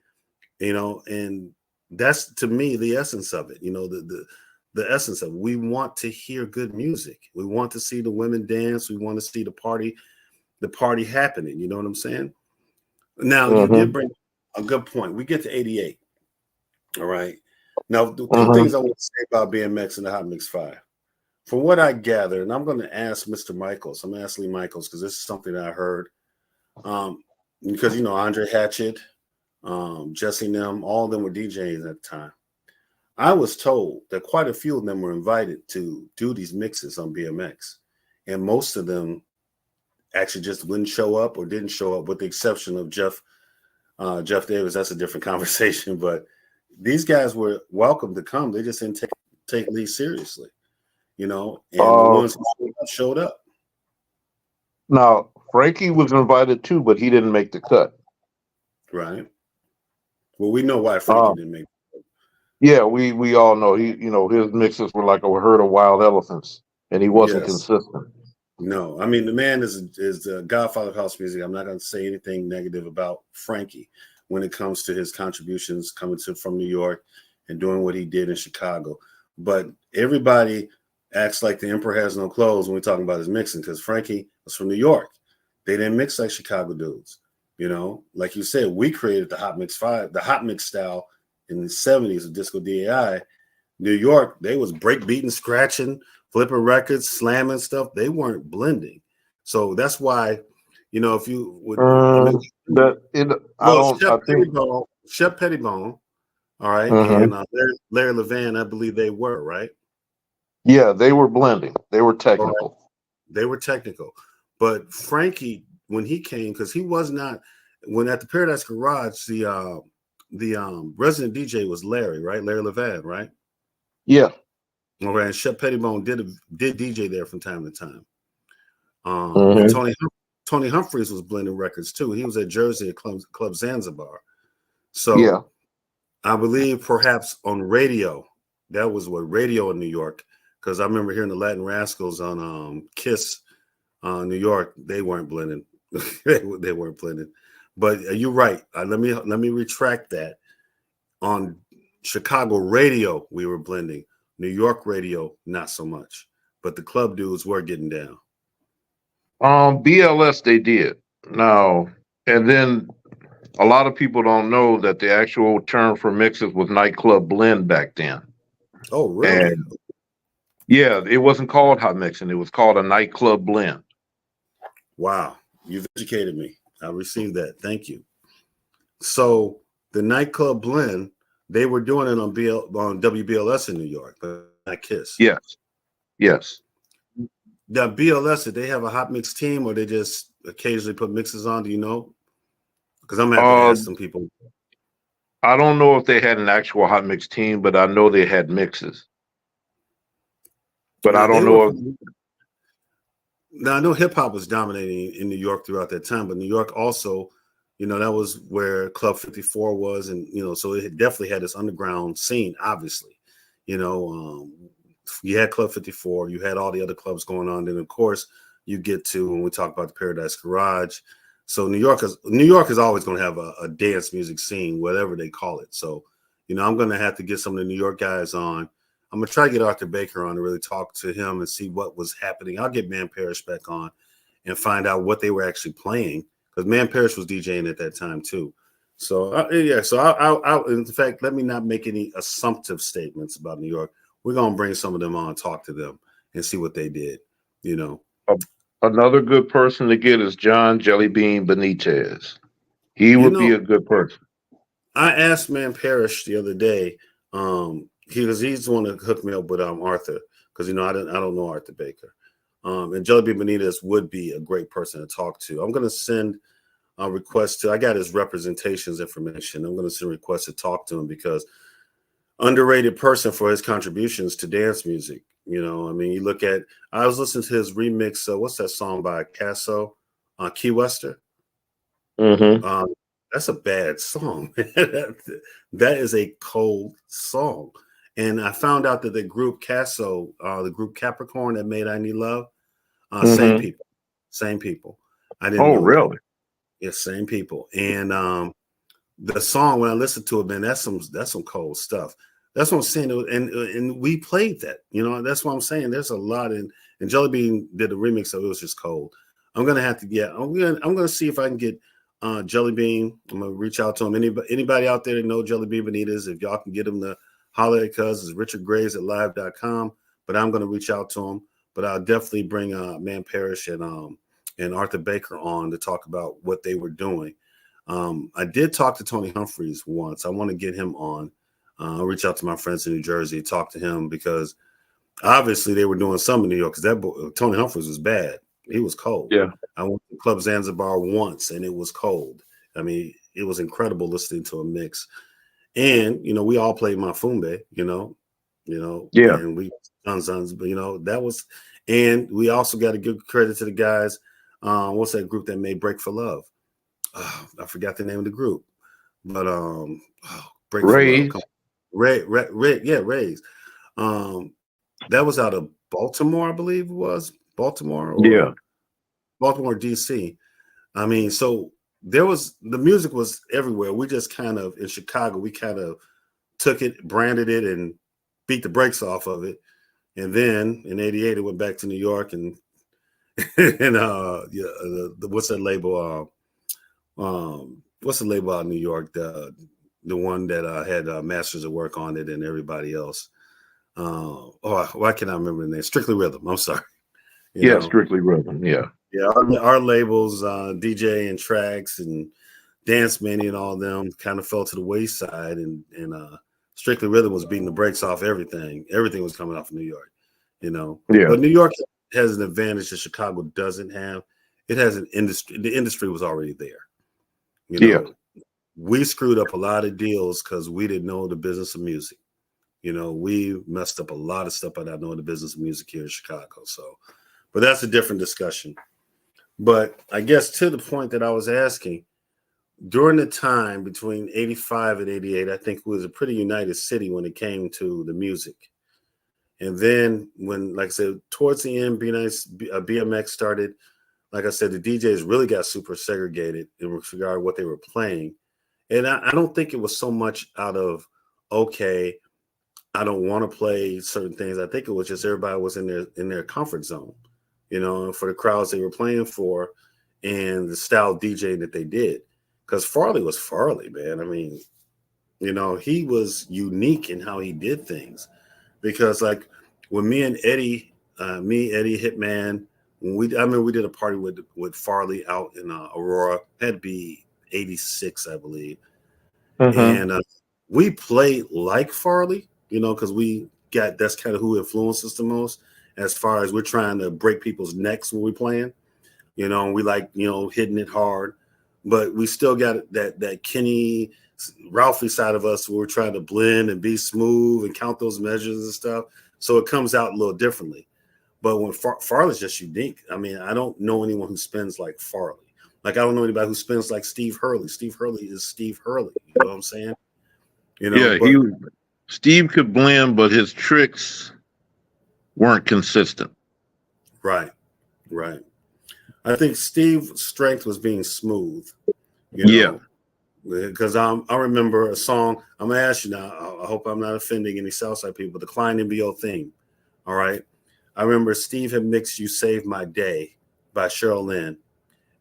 and that's to me the essence of it. The essence of it. We want to hear good music. We want to see the women dance. We want to see the party happening. You know what I'm saying? Now, you did bring a good point. We get to 88. All right. Now, the two things I want to say about BMX and the Hot Mix 5. From what I gather, and I'm going to ask Mr. Michaels, I'm asking Lee Michaels because this is something that I heard. Because, Andre Hatchett, Jesse Nem, all of them were DJs at the time. I was told that quite a few of them were invited to do these mixes on BMX. And most of them actually just wouldn't show up or didn't show up, with the exception of Jeff Davis. That's a different conversation. But these guys were welcome to come. They just didn't take Lee seriously. And the ones who showed up. Now, Frankie was invited too, but he didn't make the cut. Right. Well, we know why Frankie didn't make the cut. Yeah, we all know his mixes were like a herd of wild elephants, and he wasn't consistent. No, I mean, the man is the godfather of house music. I'm not going to say anything negative about Frankie when it comes to his contributions coming from New York and doing what he did in Chicago. But everybody acts like the emperor has no clothes when we're talking about his mixing, because Frankie was from New York. They didn't mix like Chicago dudes. Like you said, we created the Hot Mix 5, the Hot Mix style in the 70s of Disco DAI. New York, they was breakbeating, scratching, flipping records, slamming stuff. They weren't blending. So that's why, if you would, Shep Pettibone, all right, and Larry Levan, I believe they were, right? Yeah, they were blending. They were technical. Right. They were technical. But Frankie, when he came, because he was not, when at the Paradise Garage, the resident DJ was Larry, right? Larry Levan, right? Yeah. Okay, and Shep Pettibone did DJ there from time to time. And Tony Humphreys was blending records too. He was at Jersey at Club Zanzibar. So I believe perhaps on radio, that was what radio in New York, because I remember hearing the Latin Rascals on Kiss New York. They weren't blending. they weren't blending. But you're right. Let me retract that. On Chicago radio, we were blending. New York radio, not so much. But the club dudes were getting down. BLS, they did. Now, and then a lot of people don't know that the actual term for mixes was nightclub blend back then. Oh, really? And yeah, it wasn't called hot mixing. It was called a nightclub blend. Wow. You've educated me. I received that. Thank you. So the nightclub blend, they were doing it on WBLS in New York, but not Kiss. Yes. The BLS, did they have a hot mix team, or they just occasionally put mixes on? Do you know? Because I'm going to have to ask some people. I don't know if they had an actual hot mix team, but I know they had mixes. But I don't know Now, I know hip hop was dominating in New York throughout that time, but New York also, that was where Club 54 was. And, so it definitely had this underground scene, obviously. You had Club 54, you had all the other clubs going on. Then, of course, you get to when we talk about the Paradise Garage. So New York is always going to have a dance music scene, whatever they call it. So, I'm going to have to get some of the New York guys on. I'm going to try to get Arthur Baker on to really talk to him and see what was happening. I'll get Man Parrish back on and find out what they were actually playing, because Man Parrish was DJing at that time too. So, I'll in fact, let me not make any assumptive statements about New York. We're going to bring some of them on, talk to them, and see what they did, Another good person to get is John Jellybean Benitez. He would be a good person. I asked Man Parrish the other day. He's the one that hooked me up with Arthur, because I don't know Arthur Baker. And Jelly Bean Benitez would be a great person to talk to. I'm going to send a request to. I got his representations information. I'm going to send a request to talk to him because underrated person for his contributions to dance music. You know, I mean, you look at. I was listening to his remix. What's that song by Casso, Key Wester? Mm-hmm. That's a bad song. That is a cold song. And I found out that the group Casso, the group Capricorn that made I Need Love, same Mm-hmm. people, same people. I didn't Oh, know that. really? Yeah, same people. And the song, when I listened to it, man, that's some cold stuff. That's what I'm saying. And we played that. You know, that's what I'm saying. There's a lot in. And Jelly Bean did a remix of it. Was just cold. I'm gonna have to get. I'm gonna see if I can get Jelly Bean. I'm gonna reach out to him. Anybody out there that know Jelly Bean Benitez, if y'all can get him to holler at cuz it's Richard Graves at live.com. But I'm gonna reach out to him. But I'll definitely bring Man Parrish and Arthur Baker on to talk about what they were doing. I did talk to Tony Humphries once. I want to get him on. I'll reach out to my friends in New Jersey, talk to him because obviously they were doing some in New York because Tony Humphries was bad. He was cold. Yeah. I went to Club Zanzibar once and it was cold. I mean, it was incredible listening to a mix. And, you know, we all played Mafumbe, Yeah. and we Sons, but that was, and we also got to give credit to the guys. What's that group that made Break for Love? I forgot the name of the group, but Break for Love. Rays. Rays. That was out of Baltimore, I believe it was Baltimore Yeah. or Baltimore, DC. I mean, so the music was everywhere. We just kind of in Chicago, we kind of took it, branded it, and beat the brakes off of it. And then in '88, it went back to New York and what's that label? What's the label out in New York? The one that had Masters of Work on it and everybody else. Why can't I remember the name? Strictly Rhythm. I'm sorry. Yeah, Strictly Rhythm. Yeah. Yeah, our labels, DJ and Tracks and Dance Mania and all of them kind of fell to the wayside, and Strictly Rhythm was beating the brakes off everything. Everything was coming off of New York, Yeah. But New York has an advantage that Chicago doesn't have. It has an industry. The industry was already there. Yeah. We screwed up a lot of deals because we didn't know the business of music. We messed up a lot of stuff by not knowing the business of music here in Chicago. So, but that's a different discussion. But I guess to the point that I was asking, during the time between 85 and 88, I think it was a pretty united city when it came to the music. And then when, like I said, towards the end, BMX started, like I said, the DJs really got super segregated in regard to what they were playing. And I don't think it was so much out of, okay, I don't want to play certain things. I think it was just everybody was in their comfort zone, for the crowds they were playing for and the style of DJing that they did. Because Farley was Farley, man. I mean, he was unique in how he did things. Because like when me and Eddie, Eddie Hitman, we did a party with Farley out in Aurora. Had to be 86, I believe. Mm-hmm. And we played like Farley, because that's kind of who influenced us the most as far as we're trying to break people's necks when we're playing, and we like, hitting it hard, but we still got that Kenny Ralphie side of us where we're trying to blend and be smooth and count those measures and stuff. So it comes out a little differently. But when Farley's just unique. I mean, I don't know anyone who spins like Farley. Like, I don't know anybody who spins like Steve Hurley. Steve Hurley is Steve Hurley. You know what I'm saying? Yeah, but Steve could blend, but his tricks weren't consistent. right. I think Steve's strength was being smooth, Yeah. because I remember a song. I'm gonna ask you now. I hope I'm not offending any Southside people. The Klein NBO theme. All right. I remember Steve had mixed "You Saved My Day" by Cheryl Lynn,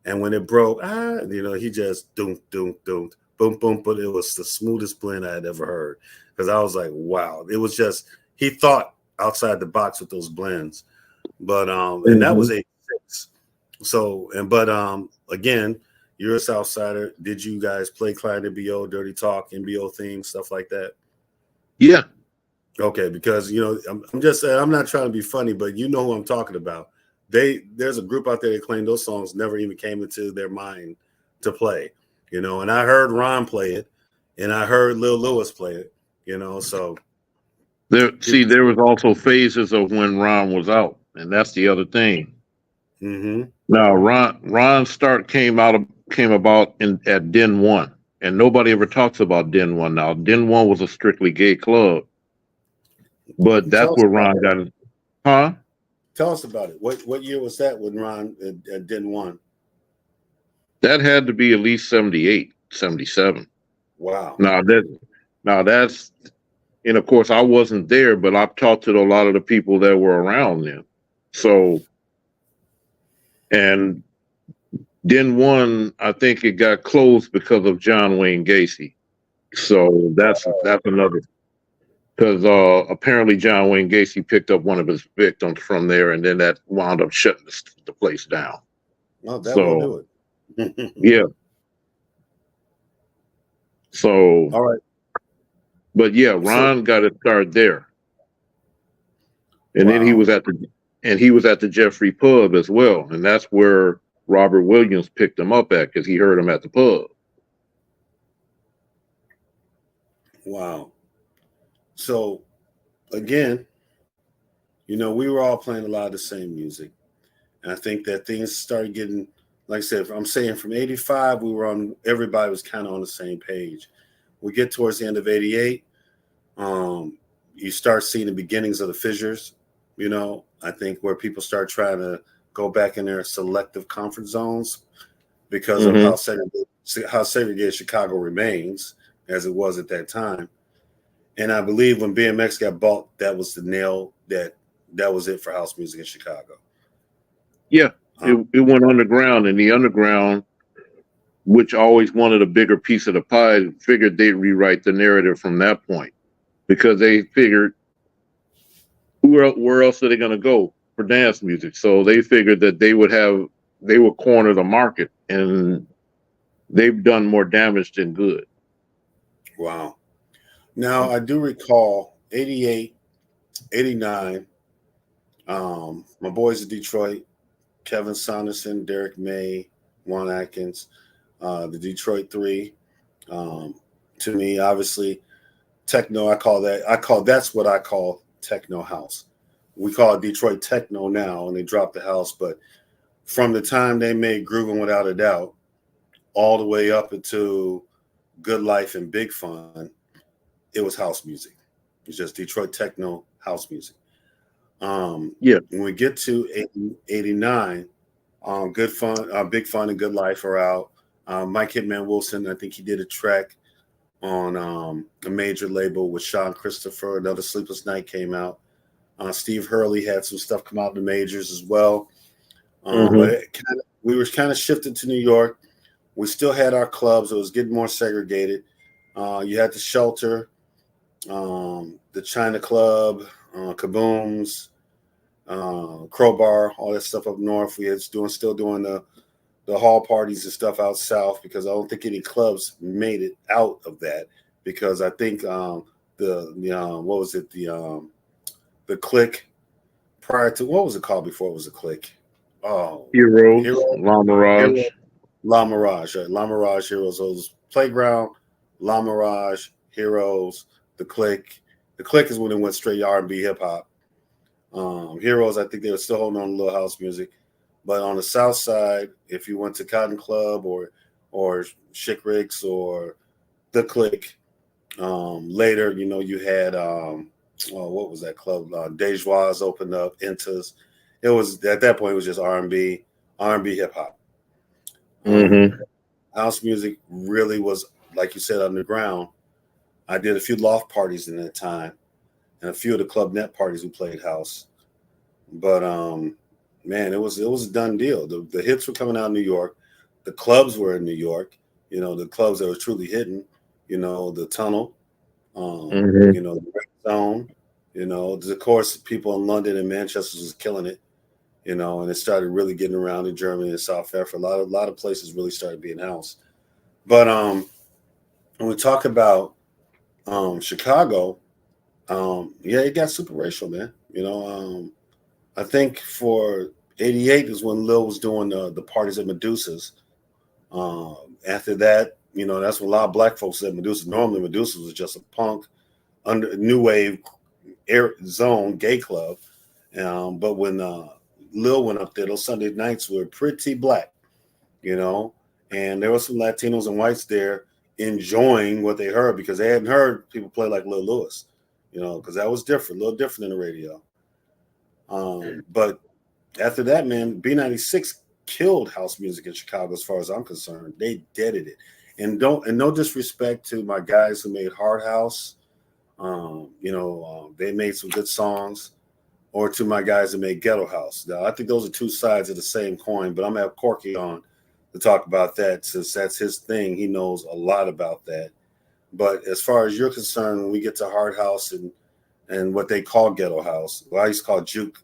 and when it broke, he just boom, boom, boom. But it was the smoothest blend I had ever heard, because I was like, wow. It was just, he thought outside the box with those blends. But and that was 86. So, again, you're a Southsider. Did you guys play Klein NBO, Dirty Talk, NBO theme, stuff like that? Yeah. Okay, because I'm just saying, I'm not trying to be funny, but you know who I'm talking about. there's a group out there that claim those songs never even came into their mind to play, you know. And I heard Ron play it, and I heard Lil Lewis play it, you know. So there was also phases of when Ron was out, and that's the other thing. Mm-hmm. Now Ron's start came about at Den One, and nobody ever talks about Den One now. Den One was a strictly gay club, but that's Tell us where about Ron it. got it. Huh? Tell us about it. What year was that when Ron didn't won? That had to be at least 78, 77. Wow. Now that's, and of course I wasn't there, but I've talked to a lot of the people that were around then. So, and Den One, I think it got closed because of John Wayne Gacy. So that's another, because apparently John Wayne Gacy picked up one of his victims from there, and then that wound up shutting the place down. Well, that will So do it. yeah. So All right. but yeah, So Ron got it started there, and then wow. he was at the Jeffrey Pub as well, and that's where Robert Williams picked him up at because he heard him at the pub. Wow. So again, you know, we were all playing a lot of the same music. And I think that things started getting, like I said, I'm saying from 85, everybody was kind of on the same page. We get towards the end of 88, you start seeing the beginnings of the fissures, you know, I think where people start trying to go back in their selective comfort zones because of how segregated Chicago remains as it was at that time. And I believe when BMX got bought, that was the nail that was it for house music in Chicago. Yeah, it went underground, and the underground, which always wanted a bigger piece of the pie, figured they'd rewrite the narrative from that point because they figured where else are they going to go for dance music? So they figured that they would corner the market, and they've done more damage than good. Wow. Now, I do recall 88, 89, my boys in Detroit, Kevin Saunderson, Derek May, Juan Atkins, the Detroit Three. To me, obviously, techno, that's what I call techno house. We call it Detroit techno now, and they dropped the house. But from the time they made Groovin' Without a Doubt all the way up into Good Life and Big Fun, it was house music. It's just Detroit techno house music. Yeah. When we get to 89, Good Fun, Big Fun, and Good Life are out. Mike Hitman Wilson, I think he did a track on a major label with Sean Christopher. Another Sleepless Night came out. Steve Hurley had some stuff come out in the majors as well. But we were kind of shifted to New York. We still had our clubs. It was getting more segregated. You had the Shelter, the China Club, Kabooms, Crowbar, all that stuff up north. We had still doing the hall parties and stuff out south because I don't think any clubs made it out of that because I think what was it, the Click prior to, what was it called before it was a Click? Oh, Heroes, La Mirage. La Mirage, right? La Mirage, Heroes. So it was Playground, La Mirage, Heroes, the Click. The Click is when it went straight R&B hip hop. Heroes, I think they were still holding on to little house music. But on the south side, if you went to Cotton Club or Chick Ricks or the Click, later, you know, you had what was that club? Dejois opened up, Intas. It was at that point it was just R&B hip hop. House music really was, like you said, underground. I did a few loft parties in that time, and a few of the Club Net parties we played house. But man, it was a done deal. The hits were coming out of New York. The clubs were in New York. You know, the clubs that were truly hitting. You know, the Tunnel. You know, the Red Zone. You know, of course, people in London and Manchester was killing it. You know, and it started really getting around in Germany and South Africa. A lot of places really started being house. But when we talk about Chicago, yeah, it got super racial, man. You know, I think for '88 is when Lil was doing the parties at Medusa's. After that, that's when a lot of black folks at Medusa. Normally, Medusa was just a punk, under new wave, air zone gay club. But when Lil went up there, those Sunday nights were pretty black, and there were some Latinos and whites there enjoying what they heard because they hadn't heard people play like Lil Lewis, because that was different, a little different in the radio. But after that, man, B96 killed house music in Chicago, as far as I'm concerned. They deaded it. And no disrespect to my guys who made Hard House. They made some good songs, or to my guys that made Ghetto House. Now, I think those are two sides of the same coin, but I'm gonna have Corky on to talk about that since that's his thing. He knows a lot about that. But as far as you're concerned, when we get to Hard House and what they call Ghetto House, well, I used to call Juke.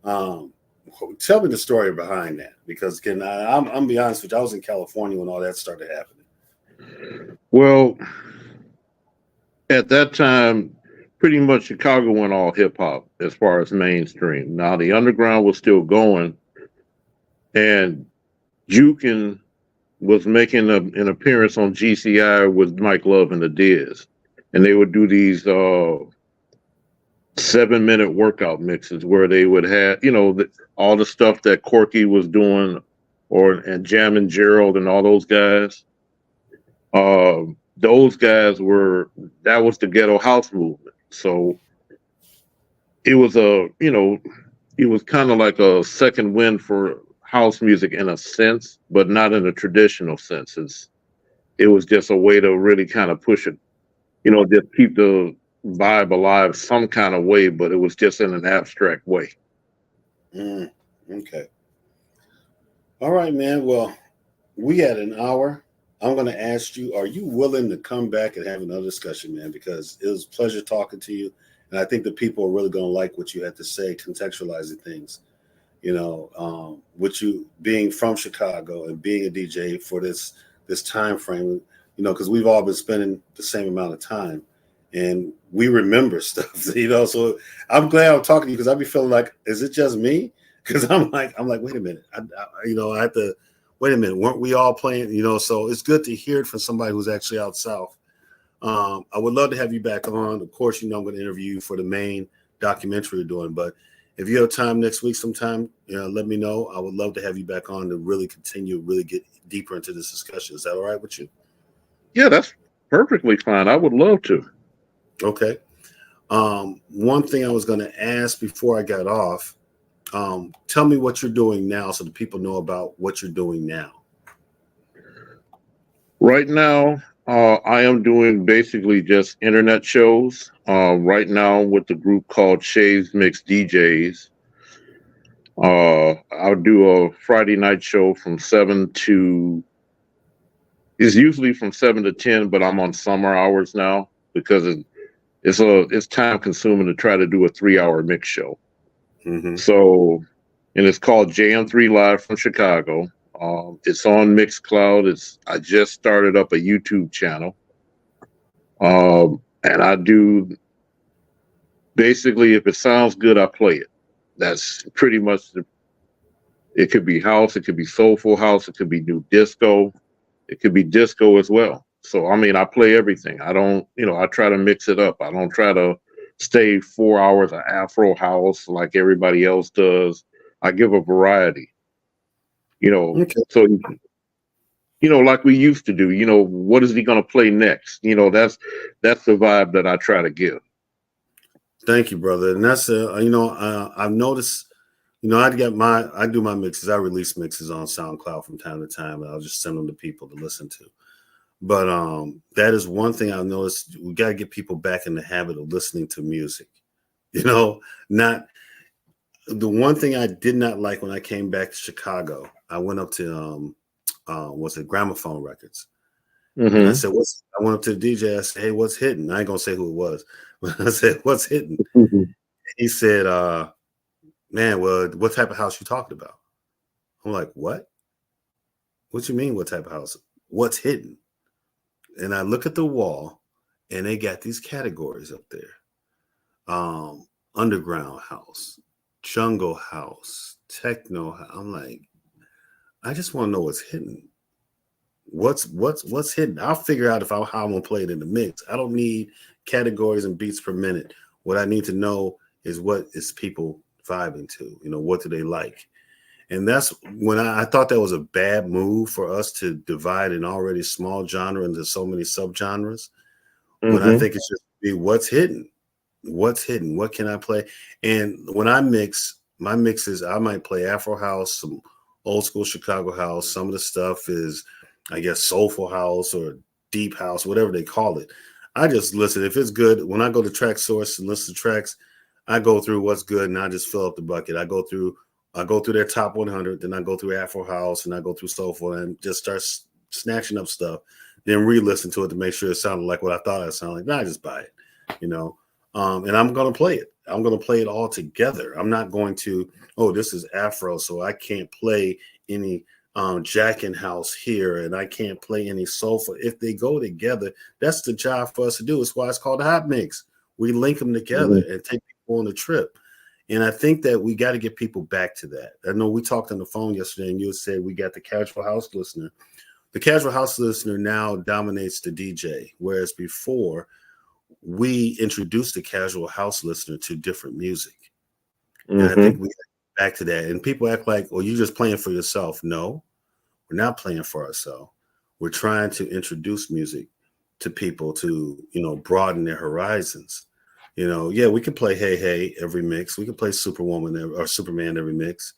Tell me the story behind that, because again, I'm gonna be honest with you, I was in California when all that started happening. Well, at that time, pretty much Chicago went all hip hop as far as mainstream. Now the underground was still going, and Jukin was making an appearance on GCI with Mike Love and the Diz, and they would do these 7-minute workout mixes where they would have, all the stuff that Corky was doing, and Jam and Gerald and all those guys. Those guys that was the ghetto house movement. So it was it was kind of like a second wind for house music in a sense, but not in a traditional sense. It was just a way to really kind of push it, just keep the vibe alive some kind of way, but it was just in an abstract way. Okay. All right, man. Well, we had an hour. I'm going to ask you, are you willing to come back and have another discussion, man? Because it was a pleasure talking to you. And I think the people are really going to like what you had to say, contextualizing things, with you being from Chicago and being a DJ for this time frame, because we've all been spending the same amount of time and we remember stuff, so I'm glad I'm talking to you, because I'd be feeling like, is it just me? Because I'm like, wait a minute. I have to, wait a minute, weren't we all playing, so it's good to hear it from somebody who's actually out south. I would love to have you back on. Of course, I'm going to interview you for the main documentary we're doing, but if you have time next week sometime, let me know. I would love to have you back on to really get deeper into this discussion. Is that all right with you? Yeah, that's perfectly fine. I would love to. Okay. One thing I was going to ask before I got off, tell me what you're doing now so the people know about what you're doing now. Right now, I am doing basically just internet shows. Right now with the group called Shaves Mix DJs. I'll do a Friday night show from 7 to, it's usually from 7 to 10, but I'm on summer hours now because it's time consuming to try to do a 3-hour mix show. Mm-hmm. So, and it's called JM3 Live from Chicago. It's on Mixcloud. I just started up a YouTube channel. And I do, basically, if it sounds good, I play it. That's pretty much it could be house, it could be soulful house, it could be new disco, it could be disco as well. So, I play everything. I don't, I try to mix it up. I don't try to stay 4 hours of Afro house like everybody else does. I give a variety, Okay. So, like we used to do, what is he going to play next? That's the vibe that I try to give. Thank you, brother. And that's I've noticed, I do my mixes. I release mixes on SoundCloud from time to time, and I'll just send them to people to listen to. But that is one thing I've noticed. We got to get people back in the habit of listening to music. Not the one thing I did not like when I came back to Chicago. I went up to was it Gramophone Records? Mm-hmm. And I went up to the DJ. I said, "Hey, what's hitting?" I ain't gonna say who it was, but I said, "What's hitting?" Mm-hmm. He said, "Man, well, what type of house you talking about?" I'm like, "What? What you mean? What type of house? What's hitting?" And I look at the wall, and they got these categories up there: underground house, jungle house, techno. I'm like, I just want to know what's hidden. What's hidden? I'll figure out how I'm gonna play it in the mix. I don't need categories and beats per minute. What I need to know is what is people vibing to. What do they like? And that's when I thought that was a bad move for us to divide an already small genre into so many subgenres. When I think it should be what's hidden. What's hidden? What can I play? And when I mix, my mixes, I might play Afro house, some old school Chicago house. Some of the stuff is, I guess, soulful house or deep house, whatever they call it. I just listen. If it's good, when I go to Track Source and listen to tracks, I go through what's good and I just fill up the bucket. I go through their top 100, then I go through Afro house and I go through soulful and just start snatching up stuff, then re-listen to it to make sure it sounded like what I thought it sounded like. Nah, I just buy it, and I'm going to play it. I'm going to play it all together. I'm not going to, this is Afro, so I can't play any Jackin House here, and I can't play any soulful. If they go together, that's the job for us to do. It's why it's called a hot mix. We link them together and take people on the trip. And I think that we got to get people back to that. I know we talked on the phone yesterday, and you said we got the casual house listener. The casual house listener now dominates the DJ, whereas before we introduced the casual house listener to different music. And I think we got back to that. And people act like, you're just playing for yourself. No, we're not playing for ourselves. We're trying to introduce music to people to, broaden their horizons. We can play Hey Hey every mix. We can play Superwoman or Superman every mix.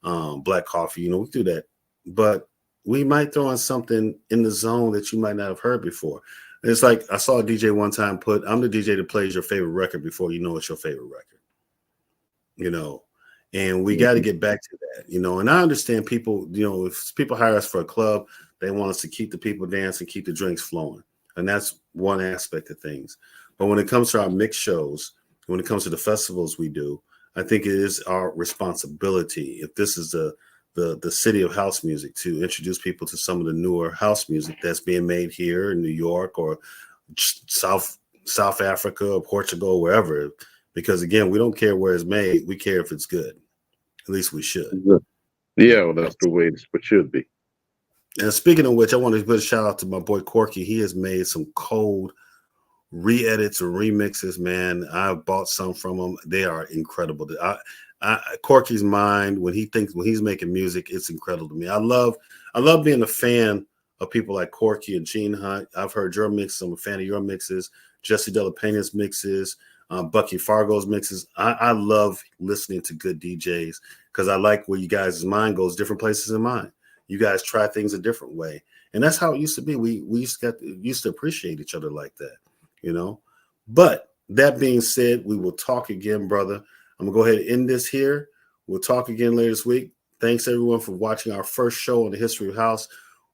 Black Coffee, we do that. But we might throw in something in the zone that you might not have heard before. And it's like I saw a DJ one time I'm the DJ that plays your favorite record before you know it's your favorite record. And we got to get back to that, and I understand people, if people hire us for a club, they want us to keep the people dancing, keep the drinks flowing. And that's one aspect of things. But when it comes to our mix shows, when it comes to the festivals we do, I think it is our responsibility, if this is the city of house music, to introduce people to some of the newer house music that's being made here in New York or South Africa or Portugal, wherever. Because again, we don't care where it's made. We care if it's good. At least we should. Yeah, well, that's the way it should be. And speaking of which, I want to give a shout out to my boy Corky. He has made some cold re-edits or remixes, man. I bought some from him. They are incredible. Corky's mind, when he's making music, it's incredible to me. I love being a fan of people like Corky and Gene Hunt. I've heard your mixes. I'm a fan of your mixes. Jesse Della Pena's mixes. Bucky Fargo's mixes. I love listening to good DJs because I like where you guys' mind goes different places in mine. You guys try things a different way. And that's how it used to be. We used to appreciate each other like that, But that being said, we will talk again, brother. I'm going to go ahead and end this here. We'll talk again later this week. Thanks, everyone, for watching our first show on the History of House.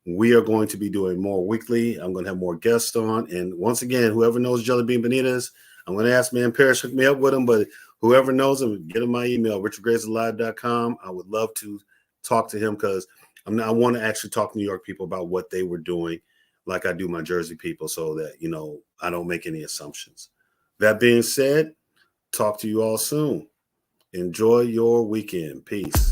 We are going to be doing more weekly. I'm going to have more guests on. And once again, whoever knows Jelly Bean Bonitas, I'm going to ask Man Parrish, hook me up with him. But whoever knows him, get him my email, richardgravesalive.com. I would love to talk to him because I want to actually talk to New York people about what they were doing, like I do my Jersey people, so that, I don't make any assumptions. That being said, talk to you all soon. Enjoy your weekend. Peace.